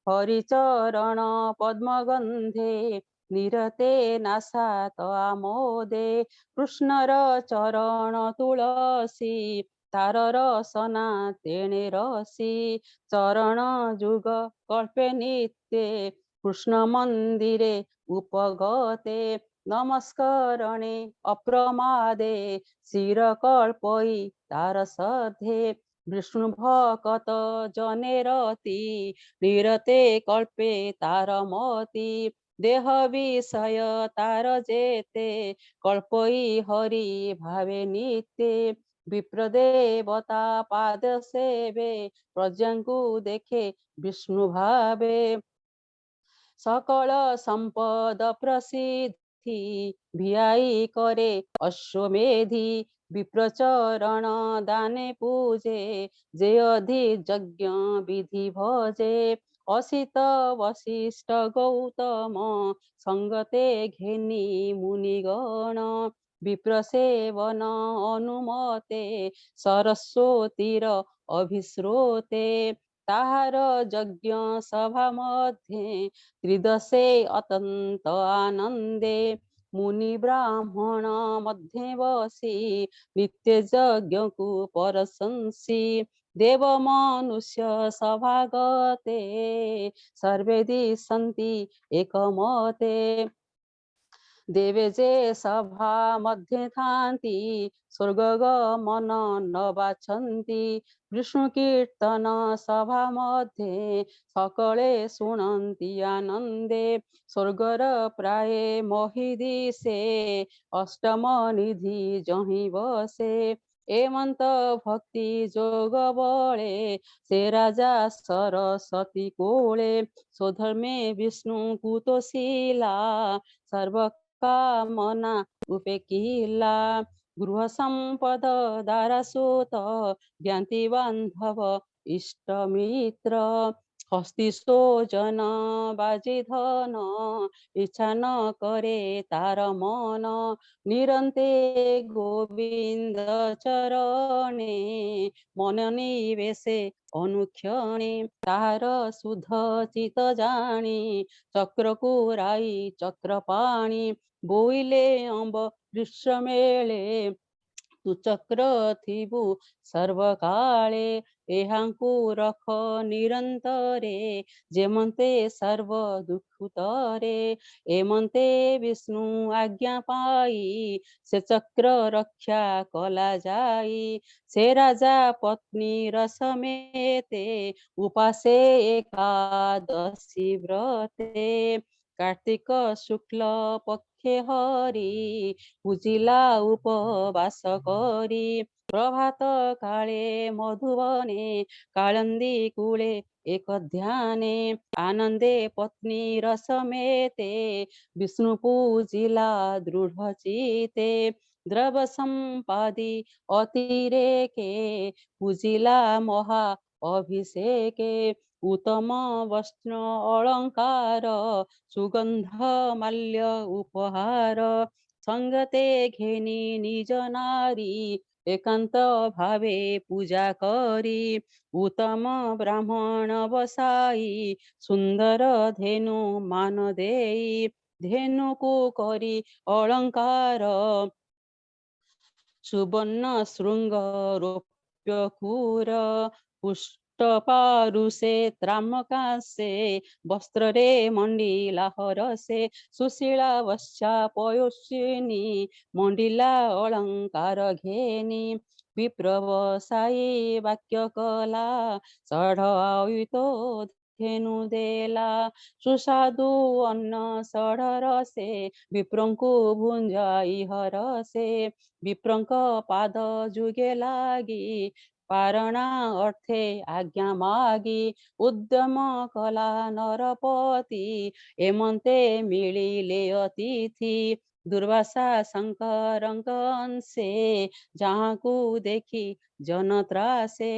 [SPEAKER 3] हरिचरण पद्मगंधे निरते नासात आमोदे कृष्णर चरण तुलसी तार रसना तेणे रसी चरण जुग कल्पे नित्ये कृष्ण मंदिरे उपगते नमस्करणे अप्रमादे शिर कल्पई तार सधे विष्णु भक्त जने रति निरते कल्पे तार मति देह विषय तार जेते कल्पई हरि भावे नित्य विप्रदेवता पाद सेवे प्रज्ञांकु देखे विष्णु भावे सकल संपद प्रसिद्धि भियाई करे अश्वमेधि विप्रचरण दाने पूजे जे अधि यज्ञ विधि भजे असित वशिष्ठ गौतम संगते घेनी मुनिगण विप्रसेवन अनुमते सरस्वतीर अभिस्रोते ताहार यज्ञ सभा मध्ये त्रिदशे अतंत आनंदे मुनि ब्राह्मण मध्ये बसी नित्य यज्ञ को परशंसी देव मनुष्य सभागते सर्वे दिशन्ति एकमते देवे जे सभा मध्ये थान्ति स्वर्ग गमन न बाछन्ति विष्णु कीर्तन सभा मध्ये सकले शुणन्ति आनन्दे स्वर्गर प्राये महिदिसे अष्टम निधि जहि बसे एमंत भक्ति जोग बळे से राजा सरस्वती कोळे स्वधर्मे विष्णु कुतोशिला सर्व कामना उपेकिला गृह संपद दारसूत ज्ञाति बांधव इष्ट मित्र हस्ती सोजन बाजी धन इच्छा न करे तार मन निरन्ते गोविंद चरणे मन निवेशे अनुक्षणे तार सुध चित जानी चक्रକୁ राई चक्र पाणी बोइले अम्ब वृक्ष मेले तू चक्र थिबु सर्वकाले एहांकु रख निरंतरे जेमंते सर्व दुखुतरे एमंते विष्णु आज्ञा पाई से चक्र रक्षा कला जाई से राजा पत्नी रसमेते उपासे एकादशी व्रते कार्तिक शुक्ल पक्षे हरि पूजिला उपवास करी प्रभात काले मधुबने कालंदी कूले एक ध्याने आनंदे पत्नी रसमेते विष्णु पूजिला दृढ़ चिते द्रव संपादी अतिरेके पूजिला महा अभिषेके उत्तम वस्त्र अलंकार सुगंध माल्य उपहार संगते घेनी निज नारी एकांत भावे पूजा करी उत्तम ब्राह्मण बसाई सुंदर धेनु मान देई धेनु को करी अलंकार सुवर्ण श्रृंग रौप्य कूर पुष्टपारुषे त्रामकासे वस्त्र रे मंडिला हरसे सुशीला वश्या पयोषिनी मंडिला अलंकार घेनी विप्रवसायी वाक्य कला षढ़ आयुतो धेनु देला सुसाधु अन्न षढ़ रसे विप्रंकु भुंजाई हरसे विप्रंक पाद जुगे लागी पारणा अर्थे आज्ञा मागी उद्यम कला नरपति एमंते मिलिले अतिथि दुर्वासा शंकरंक अंशे जहाँकु देखी जन त्रासे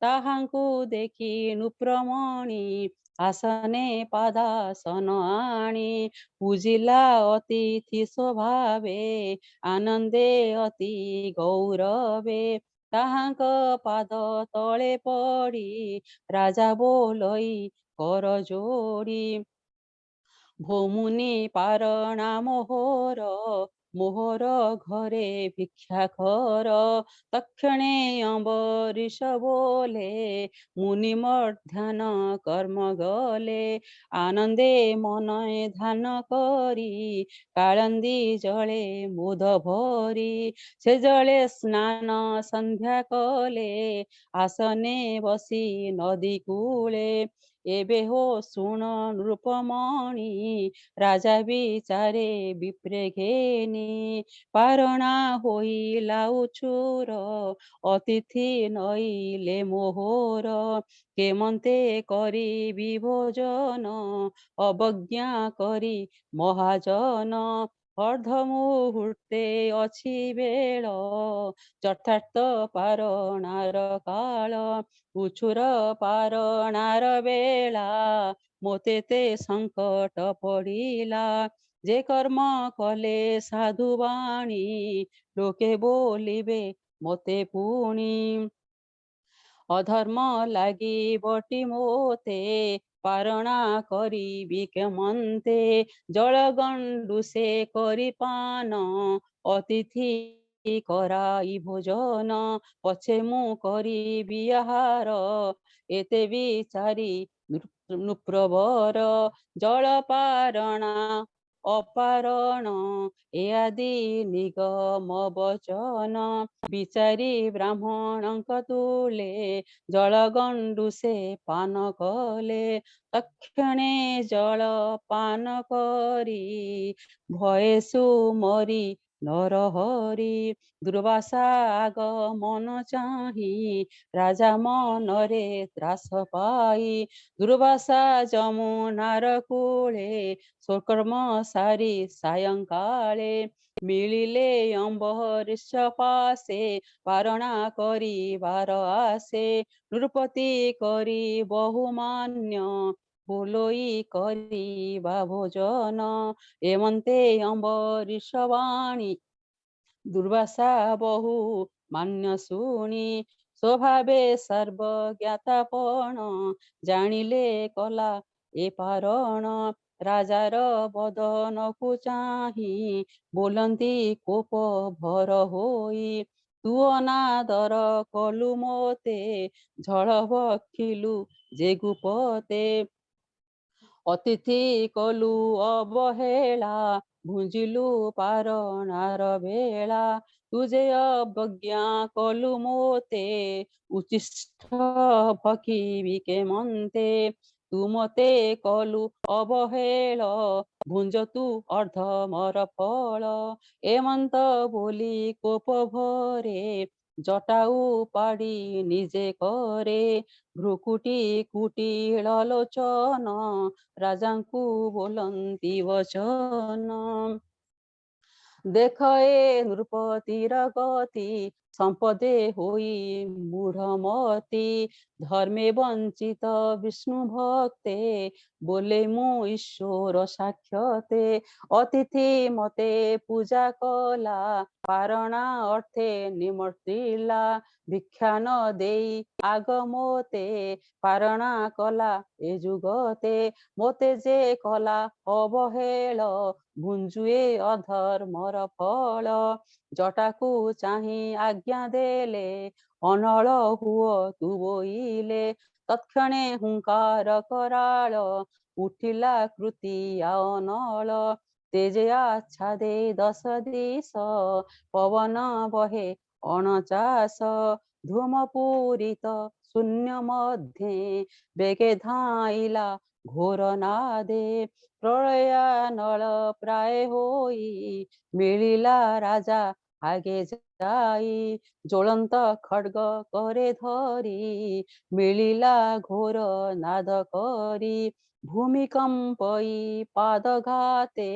[SPEAKER 3] ताहांकु देखी नुप्रमणि आसने पादासन आणी पूजिला अतिथि स्वभावे आनंदे अति गौरवे ताहांक पाद तले पड़ी राजा बोलई कर जोड़ी भोमुनि पारणा मोहर मोहर घरे भिक्षा कर तक्षणे अम्बरीश बोले मुनि ध्यान कर्म गले आनंदे मनय ध्यान करी कालंदी जले मोद भरी से जले स्नान संध्या कले आसने बसी नदी कूले एबे हो सुण नृपमणि राजा विचारे विप्रे घेनी पारणा होइला उछुर अतिथि नइले मोहर केमंते करी भोजन अवज्ञा करी महाजन अर्ध मुहूर्ते अछि बेल चर्थार्थ पारणार काल उछुर पारणार बेला मोते ते संकट पड़िला जे कर्म कले साधु वाणी लोके बोलिबे मोते पुणी अधर्म लागी बटी मोते पारणा करी केमंते जल गंडु से करी पान अतिथि कराई भोजन पछे मु करी आहार एते विचारी नृप्रवर जल पारणा अपारण ए आदि निगम वचन विचारी ब्राह्मणक तुले जल गंडु से पान कले तक्षणे जल पान करी भयसु मरी नरहरि दुर्वासा आगमन चाही राजा मनरे त्रास पाई दुर्वासा जमुनार कूले स्वकर्म सारी सायंकाले ମିଳିଲେ ଅମ୍ବରୀଶ ପାଶେ ପାରଣା କରିବାର ଆସେ ନୃପତି କରି ବହୁମାନ୍ୟ ବୋଲୋଇ କରିବା ଭୋଜନ ଏମନ୍ତେ ଅମ୍ବରୀଶ ବାଣୀ ଦୁର୍ବାସା ବହୁ ମାନ୍ୟ ଶୁଣି ସ୍ୱଭାବେ ସର୍ବଜ୍ଞାତାପଣ ଜାଣିଲେ କଲା ଏ ପାରଣ ରାଜାର ବଦନକୁ ଚାହିଁ ବୋଲନ୍ତି କୋପ ଭର ହୋଇ ତୁ ଅନାଦର କଲୁ ମୋତେ ଝଳ ବଖିଲୁ ଯେ ଗୁପତେ ଅତିଥି କଲୁ ଅବହେଳା ଭୁଞ୍ଜିଲୁ ପାରଣାର ବେଳା ତୁ ଯେ ଅବଜ୍ଞା କଲୁ ମୋତେ ଉଚ୍ଛିଷ୍ଟ ଭକିବି କେମନ୍ତେ ତୁ ମତେ କଲୁ ଅବହେଳ ଭୁଞ୍ଜ ତୁ ଅର୍ଦ୍ଧ ମର ଫଳ ଏମନ୍ତ ବୋଲି କୋପ ଭରେ ଜଟାଉ ପାଡ଼ି ନିଜେ କରେ ଭ୍ରୁକୁଟି କୁଟିଳ ଲୋଚନ ରାଜାଙ୍କୁ ବୋଲନ୍ତି ବଚନ ଦେଖ ଏ ନୃପତିର ଗତି ସମ୍ପଦେ ହୋଇ ମୂଢ଼ମତି ଧର୍ମେ ବଞ୍ଚିତ ବିଷ୍ଣୁ ଭକ୍ତେ ବୋଲେ ମୁଁ ଈଶ୍ୱର ସାକ୍ଷତେ ଅତିଥି ମତେ ପୂଜା କଲା ପାରଣା ଅର୍ଥେ ନିମନ୍ତ୍ରିଲା ଭିକ୍ଷା ନ ଦେଇ ଆଗ ମୋତେ ପାରଣା କଲା ଏ ଯୁଗତେ ମୋତେ ଯେ କଲା ଅବହେଳ ଭୁଞ୍ଜୁଏ ଅଧର୍ମର ଫଳ ଜଟାକୁ ଚାହିଁ ଆଜ୍ଞା ଦେଲେ ଅନଳ ହୁଅ ତୁ ବୋଇଲେ ତତ୍କ୍ଷଣେ ହୁଙ୍କାର କରାଳ ଉଠିଲା କୃତିଆ ଅନଳ ତେଜେ ଆଚ୍ଛାଦେ ଦଶ ଦିଶ ପବନ ବହେ ଅଣଚାଶ ଧୂମ ପୂରିତ ଶୂନ୍ୟ ମଧ୍ୟେ ବେଗେ ଧାଇଲା ଘୋର ନାଦେ ପ୍ରଳୟାନଳ ପ୍ରାୟ ହୋଇ ମିଳିଲା ରାଜା ଆଗେ ଯାଇ ଜ୍ୱଳନ୍ତ ଖଡ୍ଗ କରେ ଧରି ମିଳିଲା ଘୋର ନାଦ କରି ଭୂମିକମ୍ପଇ ପାଦଘାତେ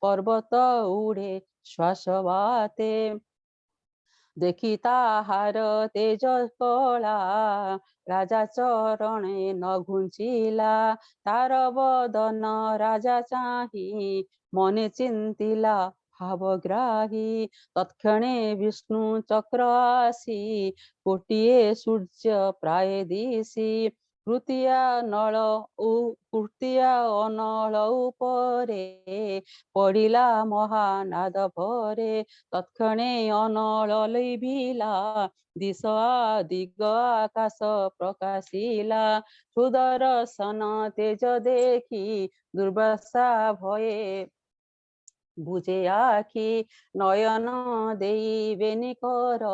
[SPEAKER 3] ପର୍ବତ ଉଡ଼େ ଶ୍ୱାସ ବାତେ ଦେଖି ତାହାର ତେଜ କଳା ରାଜା ଚରଣେ ନ ଘୁଞ୍ଚିଲା ତାର ବଦନ ରାଜା ଚାହିଁ ମନେ ଚିନ୍ତିଲା ଭାବଗ୍ରାହୀ ତତ୍କ୍ଷଣେ ବିଷ୍ଣୁ ଚକ୍ର ଆସି କୋଟିଏ ସୂର୍ଯ୍ୟ ପ୍ରାୟ ଦିଶି ତୃତୀୟା ଅନଳ ଉପରେ ପଡ଼ିଲା ମହାନାଦ ଭରେ ତତ୍କ୍ଷଣେ ଅନଳ ଲିଭିଲା ଦିଶ ଦିଗ ଆକାଶ ପ୍ରକାଶିଲା ସୁଦର୍ଶନ ତେଜ ଦେଖି ଦୁର୍ବାସା ଭୟେ ବୁଝେ ଆଖି ନୟନ ଦେଇବେନି କର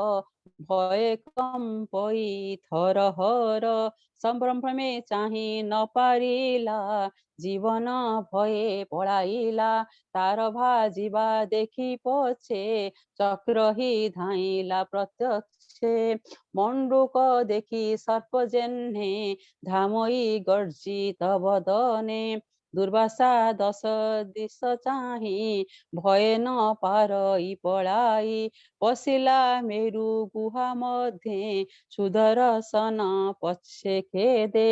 [SPEAKER 3] ଭୟ କମ୍ପଇ ଥର ହର ସମ୍ଭ୍ରମେ ଚାହିଁ ନ ପାରିଲା ଜୀବନ ଭୟେ ପଳାଇଲା ତାର ଭାଜିବା ଦେଖି ପଛେ ଚକ୍ର ହି ଧାଇଁଲା ପ୍ରତ୍ୟକ୍ଷେ ମଣ୍ଡୁକ ଦେଖି ସର୍ପ ଯେହ୍ନେ ଧାମଇ ଗର୍ଜିତ ବଦନେ ଦୁର୍ବାସା ଦଶ ଦିଶ ଚାହିଁ ଭୟ ନ ପାରଇ ପଳାଇ ପଶିଲା ମେରୁ ଗୁହା ମଧ୍ୟେ ସୁଦର୍ଶନ ପଛେ ଖେଦେ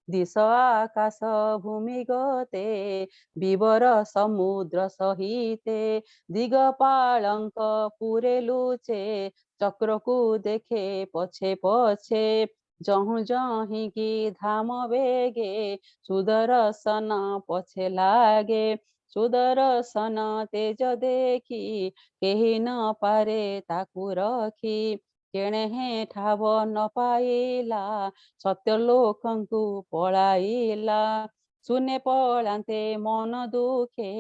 [SPEAKER 3] ଦିଶ ଆକାଶ ଭୂମି ଗତେ ବିବର ସମୁଦ୍ର ସହିତେ ଦିଗପାଳଙ୍କ ପୁରେ ଲୁଚେ ଚକ୍ରକୁ ଦେଖେ ପଛେ ପଛେ ଯହୁଁ ଯହିଁକି ଧାମ ବେଗେ ସୁଦର୍ଶନ ପଛେ ଲାଗେ ସୁଦର୍ଶନ ତେଜ ଦେଖି କେହି ନ ପାରେ ତାକୁ ରଖି କେଣେହେ ଠାବ ନ ପାଇଲା ସତ୍ୟଲୋକଙ୍କୁ ପଳାଇଲା ଶୂନ୍ୟ ପଳାନ୍ତେ ମନ ଦୁଃଖେ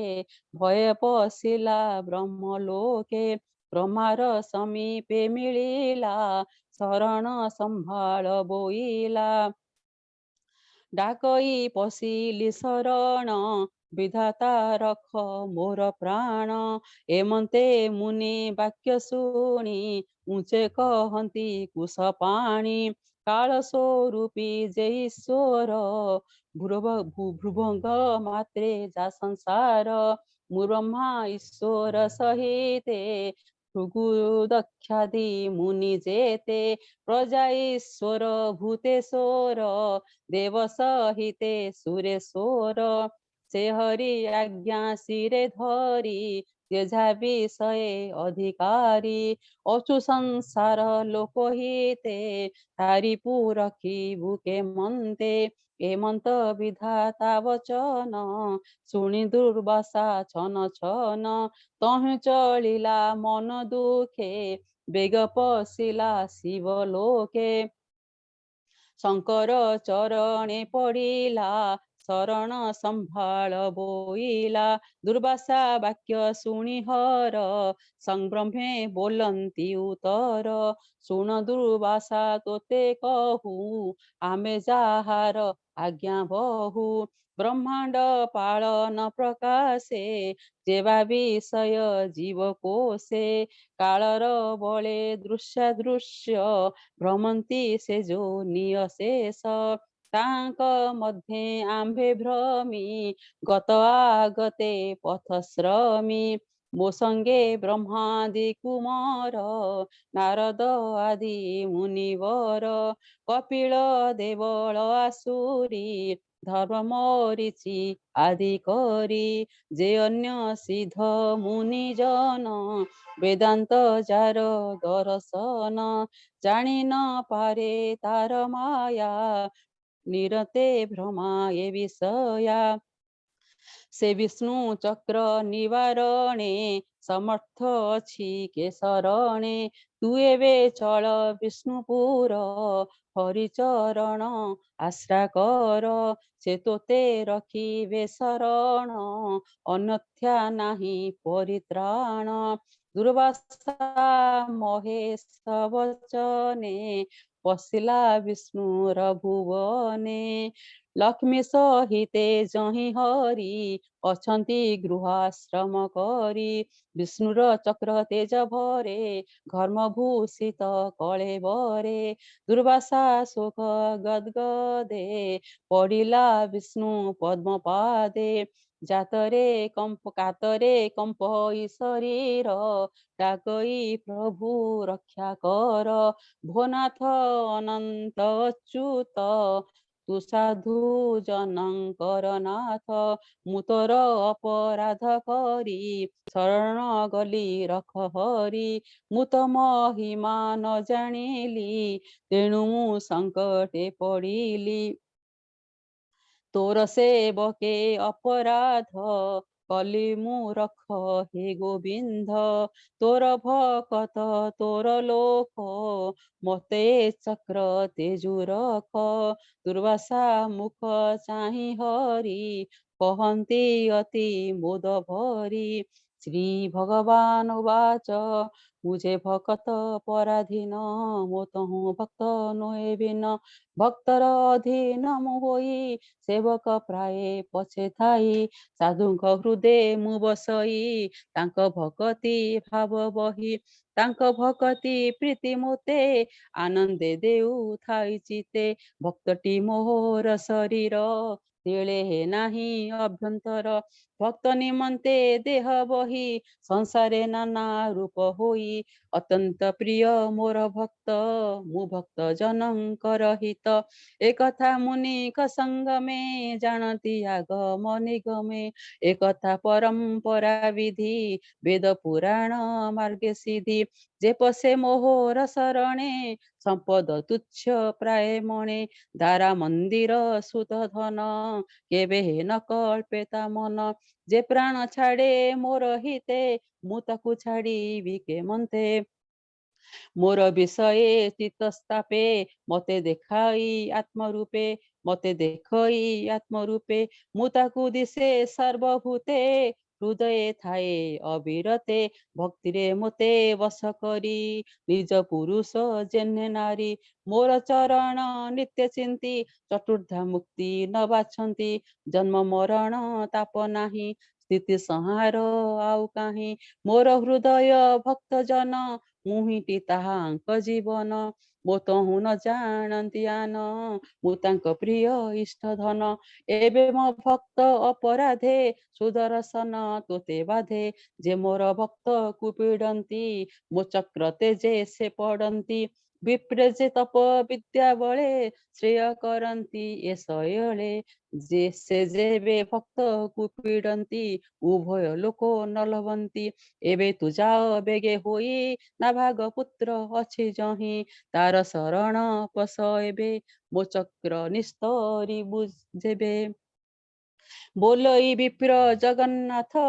[SPEAKER 3] ଭୟ ପଶିଲା ବ୍ରହ୍ମଲୋକେ ବ୍ରହ୍ମାର ସମୀପେ ମିଳିଲା ଶରଣ ସମ୍ଭାଳ ବୋଇଲା ଡାକଇ ପଶିଲି ଶରଣ ବିଧାତା ରଖ ମୋର ପ୍ରାଣ ଏମନ୍ତେ ମୁନି ବାକ୍ୟ ଶୁଣି ଉଞ୍ଚେ କହନ୍ତି କୁଶ ପାଣି କାଳ ସ୍ୱରୂପୀ ଯେ ଈଶ୍ୱର ଭୃଭଙ୍ଗ ମାତ୍ରେ ଯା ସଂସାର ब्रह्मा ईश्वर सहिते भृगु दक्षादि मुनि जेते प्रजा ईश्वर भूतेश्वर देव सहिते सुरेश्वर से हरि आज्ञा सिरे धरी तेजा विषय अधिकारी अचु संसार लोकहिते तारिपुर की बुके मन्ते हेमंत विधाता वचन शुणी दुर्वासा छन छन तहु चलिला मन दुखे बेग पशिला शिव लोके शंकर चरणे पड़िला शरण संभाल बोइला दुर्वासा वाक्य शुणी हर संब्रह्मे बोलंती उतर शुण दुर्वासा तोते कहू आमे जाहार आज्ञा बहु ब्रह्मांड पालन प्रकाशे जेवा विषय जीव कोशे कालर बळे दृश्य भ्रमंती से जो नियशेष तांक मध्ये आंभे भ्रमी गत आगते पथश्रमी मो संगे ब्रह्मादि कुमार नारद आदि मुनिवर कपिल देवल आसुरी धर्म मरीचि आदि करी जे अन्य सिद्ध मुनिजन वेदांत जार दर्शन जानी न पारे तार माया निरते भ्रमा ए विषया से विष्णु चक्र निवारणे समर्थ अछि के शरणे तू एवे चल विष्णुपुर हरिचरण आश्रा कर से तोते रखिबे शरण अन्यथा नाही परित्राण दुर्वासा महेश वचने पशिला विष्णुर भुवने लक्ष्मी सहिते जहि हरि अछंती गृहाश्रम करी विष्णुर चक्र तेज भरे घर्म भूषित कलेबरे दुर्वासा शोक गदगदे पड़िला विष्णु पद्मपादे जातरे कंप कातरे कंप शरीर डाकई प्रभु रक्षा कर भोनाथ अनंत अच्युत तु साधु जनकर नाथ मु तोर अपराध करी शरण गली रख हरि मु तो महिमा न जानिली तेणु मु संकटे पड़िली तोर सेवके अपराध कली मु रख हे गोविंद तोर भकत तोर लोक मते चक्र तेजु रख दुर्वासा मुख चाहि हरि कहन्ति अति मोद भरी श्री भगवान वाच मुझे भक्त पराधीन मो तहु भक्त नोए बिन भक्तर अधीन मु होई सेवक प्राय पछे थाई साधुଙ୍କ हृदय मु बसई तांक भक्ति भाव बही तांक भक्ति प्रीति मोते आनंदे देउ थाई चिते भक्तटी मोहर शरीर तिळे नाही अभ्यंतर भक्त निमन्ते देह बही संसारे नाना रूप होई अत्यंत प्रिय मोर भक्त मु भक्त जनकर हित एकथा मुनिक संगमे जानती आगम निगमे एकथा परंपरा विधि वेद पुराण मार्गे सिद्धि जे पसे मोहर शरणे संपद तुच्छ प्राय मणे दारा मंदिर सुत धन केबे न कल्पे ता मन जे प्राण छाड़े मोर हिते मु ताकु छाड़िबि के मन्ते मोर विषये चित्तस्तापे मते देखाई आत्मरूपे मते देखई आत्मरूपे मु ताकु दिशे सर्वभूते हृदय थाए अविरते भक्तिरे मते वश करी निज पुरुष जेने नारी मोर चरण नित्य चिंती चतुर्धा मुक्ति न बाछंती जन्म मरण ताप नाही स्थिति संहार आउ काहीं मोर हृदय भक्त जन ମୁହିଁଟି ତାହାଙ୍କ ଜୀବନ ମୋ ତହୁଁ ନ ଜାଣନ୍ତି ଆନ ମୁଁ ତାଙ୍କ ପ୍ରିୟ ଇଷ୍ଟ ଧନ ଏବେ ମୋ ଭକ୍ତ ଅପରାଧେ ସୁଦର୍ଶନ ତୋତେ ବାଧେ ଯେ ମୋର ଭକ୍ତକୁ ପୀଡ଼ନ୍ତି ମୋ ଚକ୍ର ତେଜେ ସେ ପଡ଼ନ୍ତି ବିପ୍ରେ ଯେ ତପ ବିଦ୍ୟା ବଳେ ଶ୍ରେୟ କରନ୍ତି ଏ ଶୟଳେ ଯେ ସେ ଯେବେ ଭକ୍ତକୁ ପୀଡ଼ନ୍ତି ଉଭୟ ଲୋକ ନ ଲଭନ୍ତି ଏବେ ତୁ ଯାଅ ବେଗେ ହୋଇ ନା ଭାଗ ପୁତ୍ର ଅଛି ଯହିଁ ତାର ଶରଣ ପଶ ଏବେ ମୋ ଚକ୍ର ନିସ୍ତରିବୁ ଯେବେ ବୋଲଇ ବିପ୍ର ଜଗନ୍ନାଥ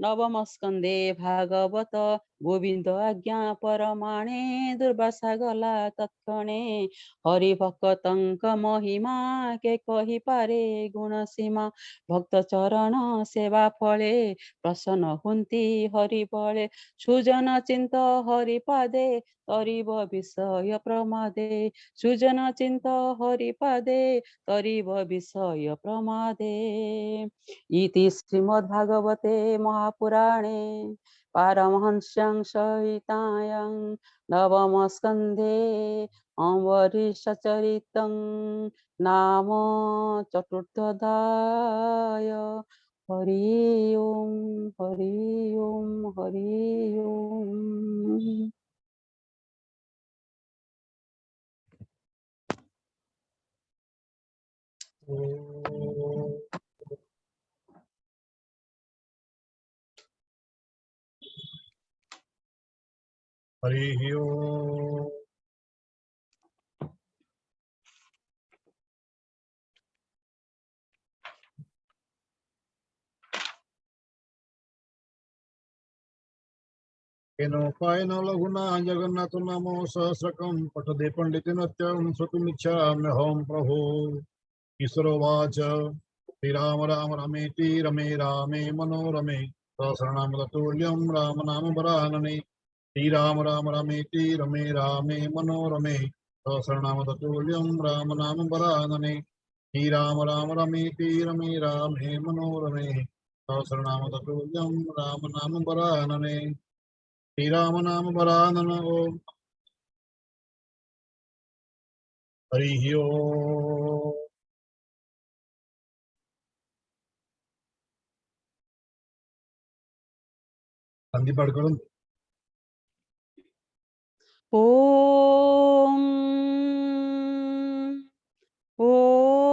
[SPEAKER 3] ନବମ ସ୍କନ୍ଧେ ଭାଗବତ ଗୋବିନ୍ଦ ଆଜ୍ଞା ପରମାଣେ ଦୁର୍ବାସା ଗଲା ତତ୍କ୍ଷଣେ ହରି ଭକ୍ତଙ୍କ ମହିମା କେ କହିପାରେ ଗୁଣ ସୀମା ଭକ୍ତ ଚରଣ ସେବା ଫଳେ ପ୍ରସନ୍ନ ହୁଅନ୍ତି ହରି ବଳେ ସୁଜନ ଚିନ୍ତ ହରି ପାଦେ ତରିବ ବିଷୟ ପ୍ରମାଦେ ସୁଜନ ଚିନ୍ତ ହରି ପାଦେ ତରିବ ବିଷୟ ପ୍ରମାଦେ इति श्रीमद्भागवते महापुराणे पारमहंस्यां सहितायां नवमस्कन्धे अम्बरीषचरितं नाम चतुर्थोऽध्याय हरि ओम हरि ओम हरि ओम।
[SPEAKER 1] हरि ओम। केनोपायेन लघुना जगन्नाथ नामो सहस्रकं पठते पंडितेन श्रोतुमिच्छाम्यहं प्रभो। ईश्वरोवाच श्रीराम राम रमेति रमे रामे मनोरमे सहस्रनाम तत्तुल्यं राम नाम वरानने श्रीराम राम रमेति रमे रामे मनोरमे सहस्रनाम तत्तुल्यं राम नाम वरानने श्रीराम राम रमेति रमे रामे मनोरमे सहस्रनाम तत्तुल्यं राम नाम वरानने श्रीराम नाम वरानन ओम। हरि ओम। संधि पाठ करून
[SPEAKER 3] ओम ओम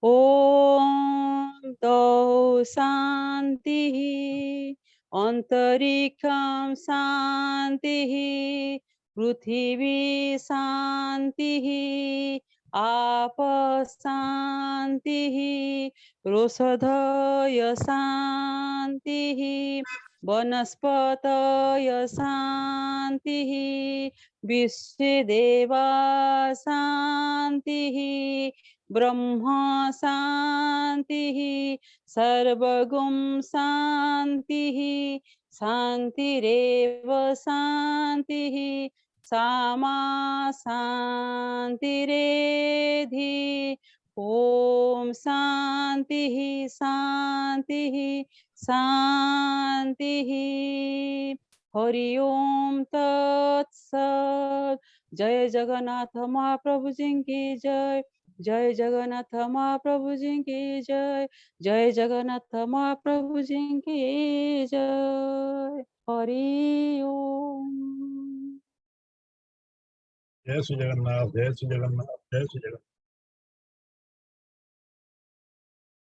[SPEAKER 3] ओम तौ शांति अंतरिक्षं शांति पृथिवी शांति आप शांति रोषधय शांति वनस्पतय शांति विश्वदेवा शांति ब्रह्म शांति सर्वगुं शांति शांतिरेव शांति सामा शांतिरेधि ओम शांति शांति शांति हरि ओम तत्सत। जय जगन्नाथ महाप्रभु जी की जय। जय जगन्नाथ महाप्रभु जी की जय। जय जगन्नाथ महाप्रभु जी की जय। हरि ओम।
[SPEAKER 1] जय श्री जगन्नाथ जय श्री जगन्नाथ जय श्री जगन्नाथ।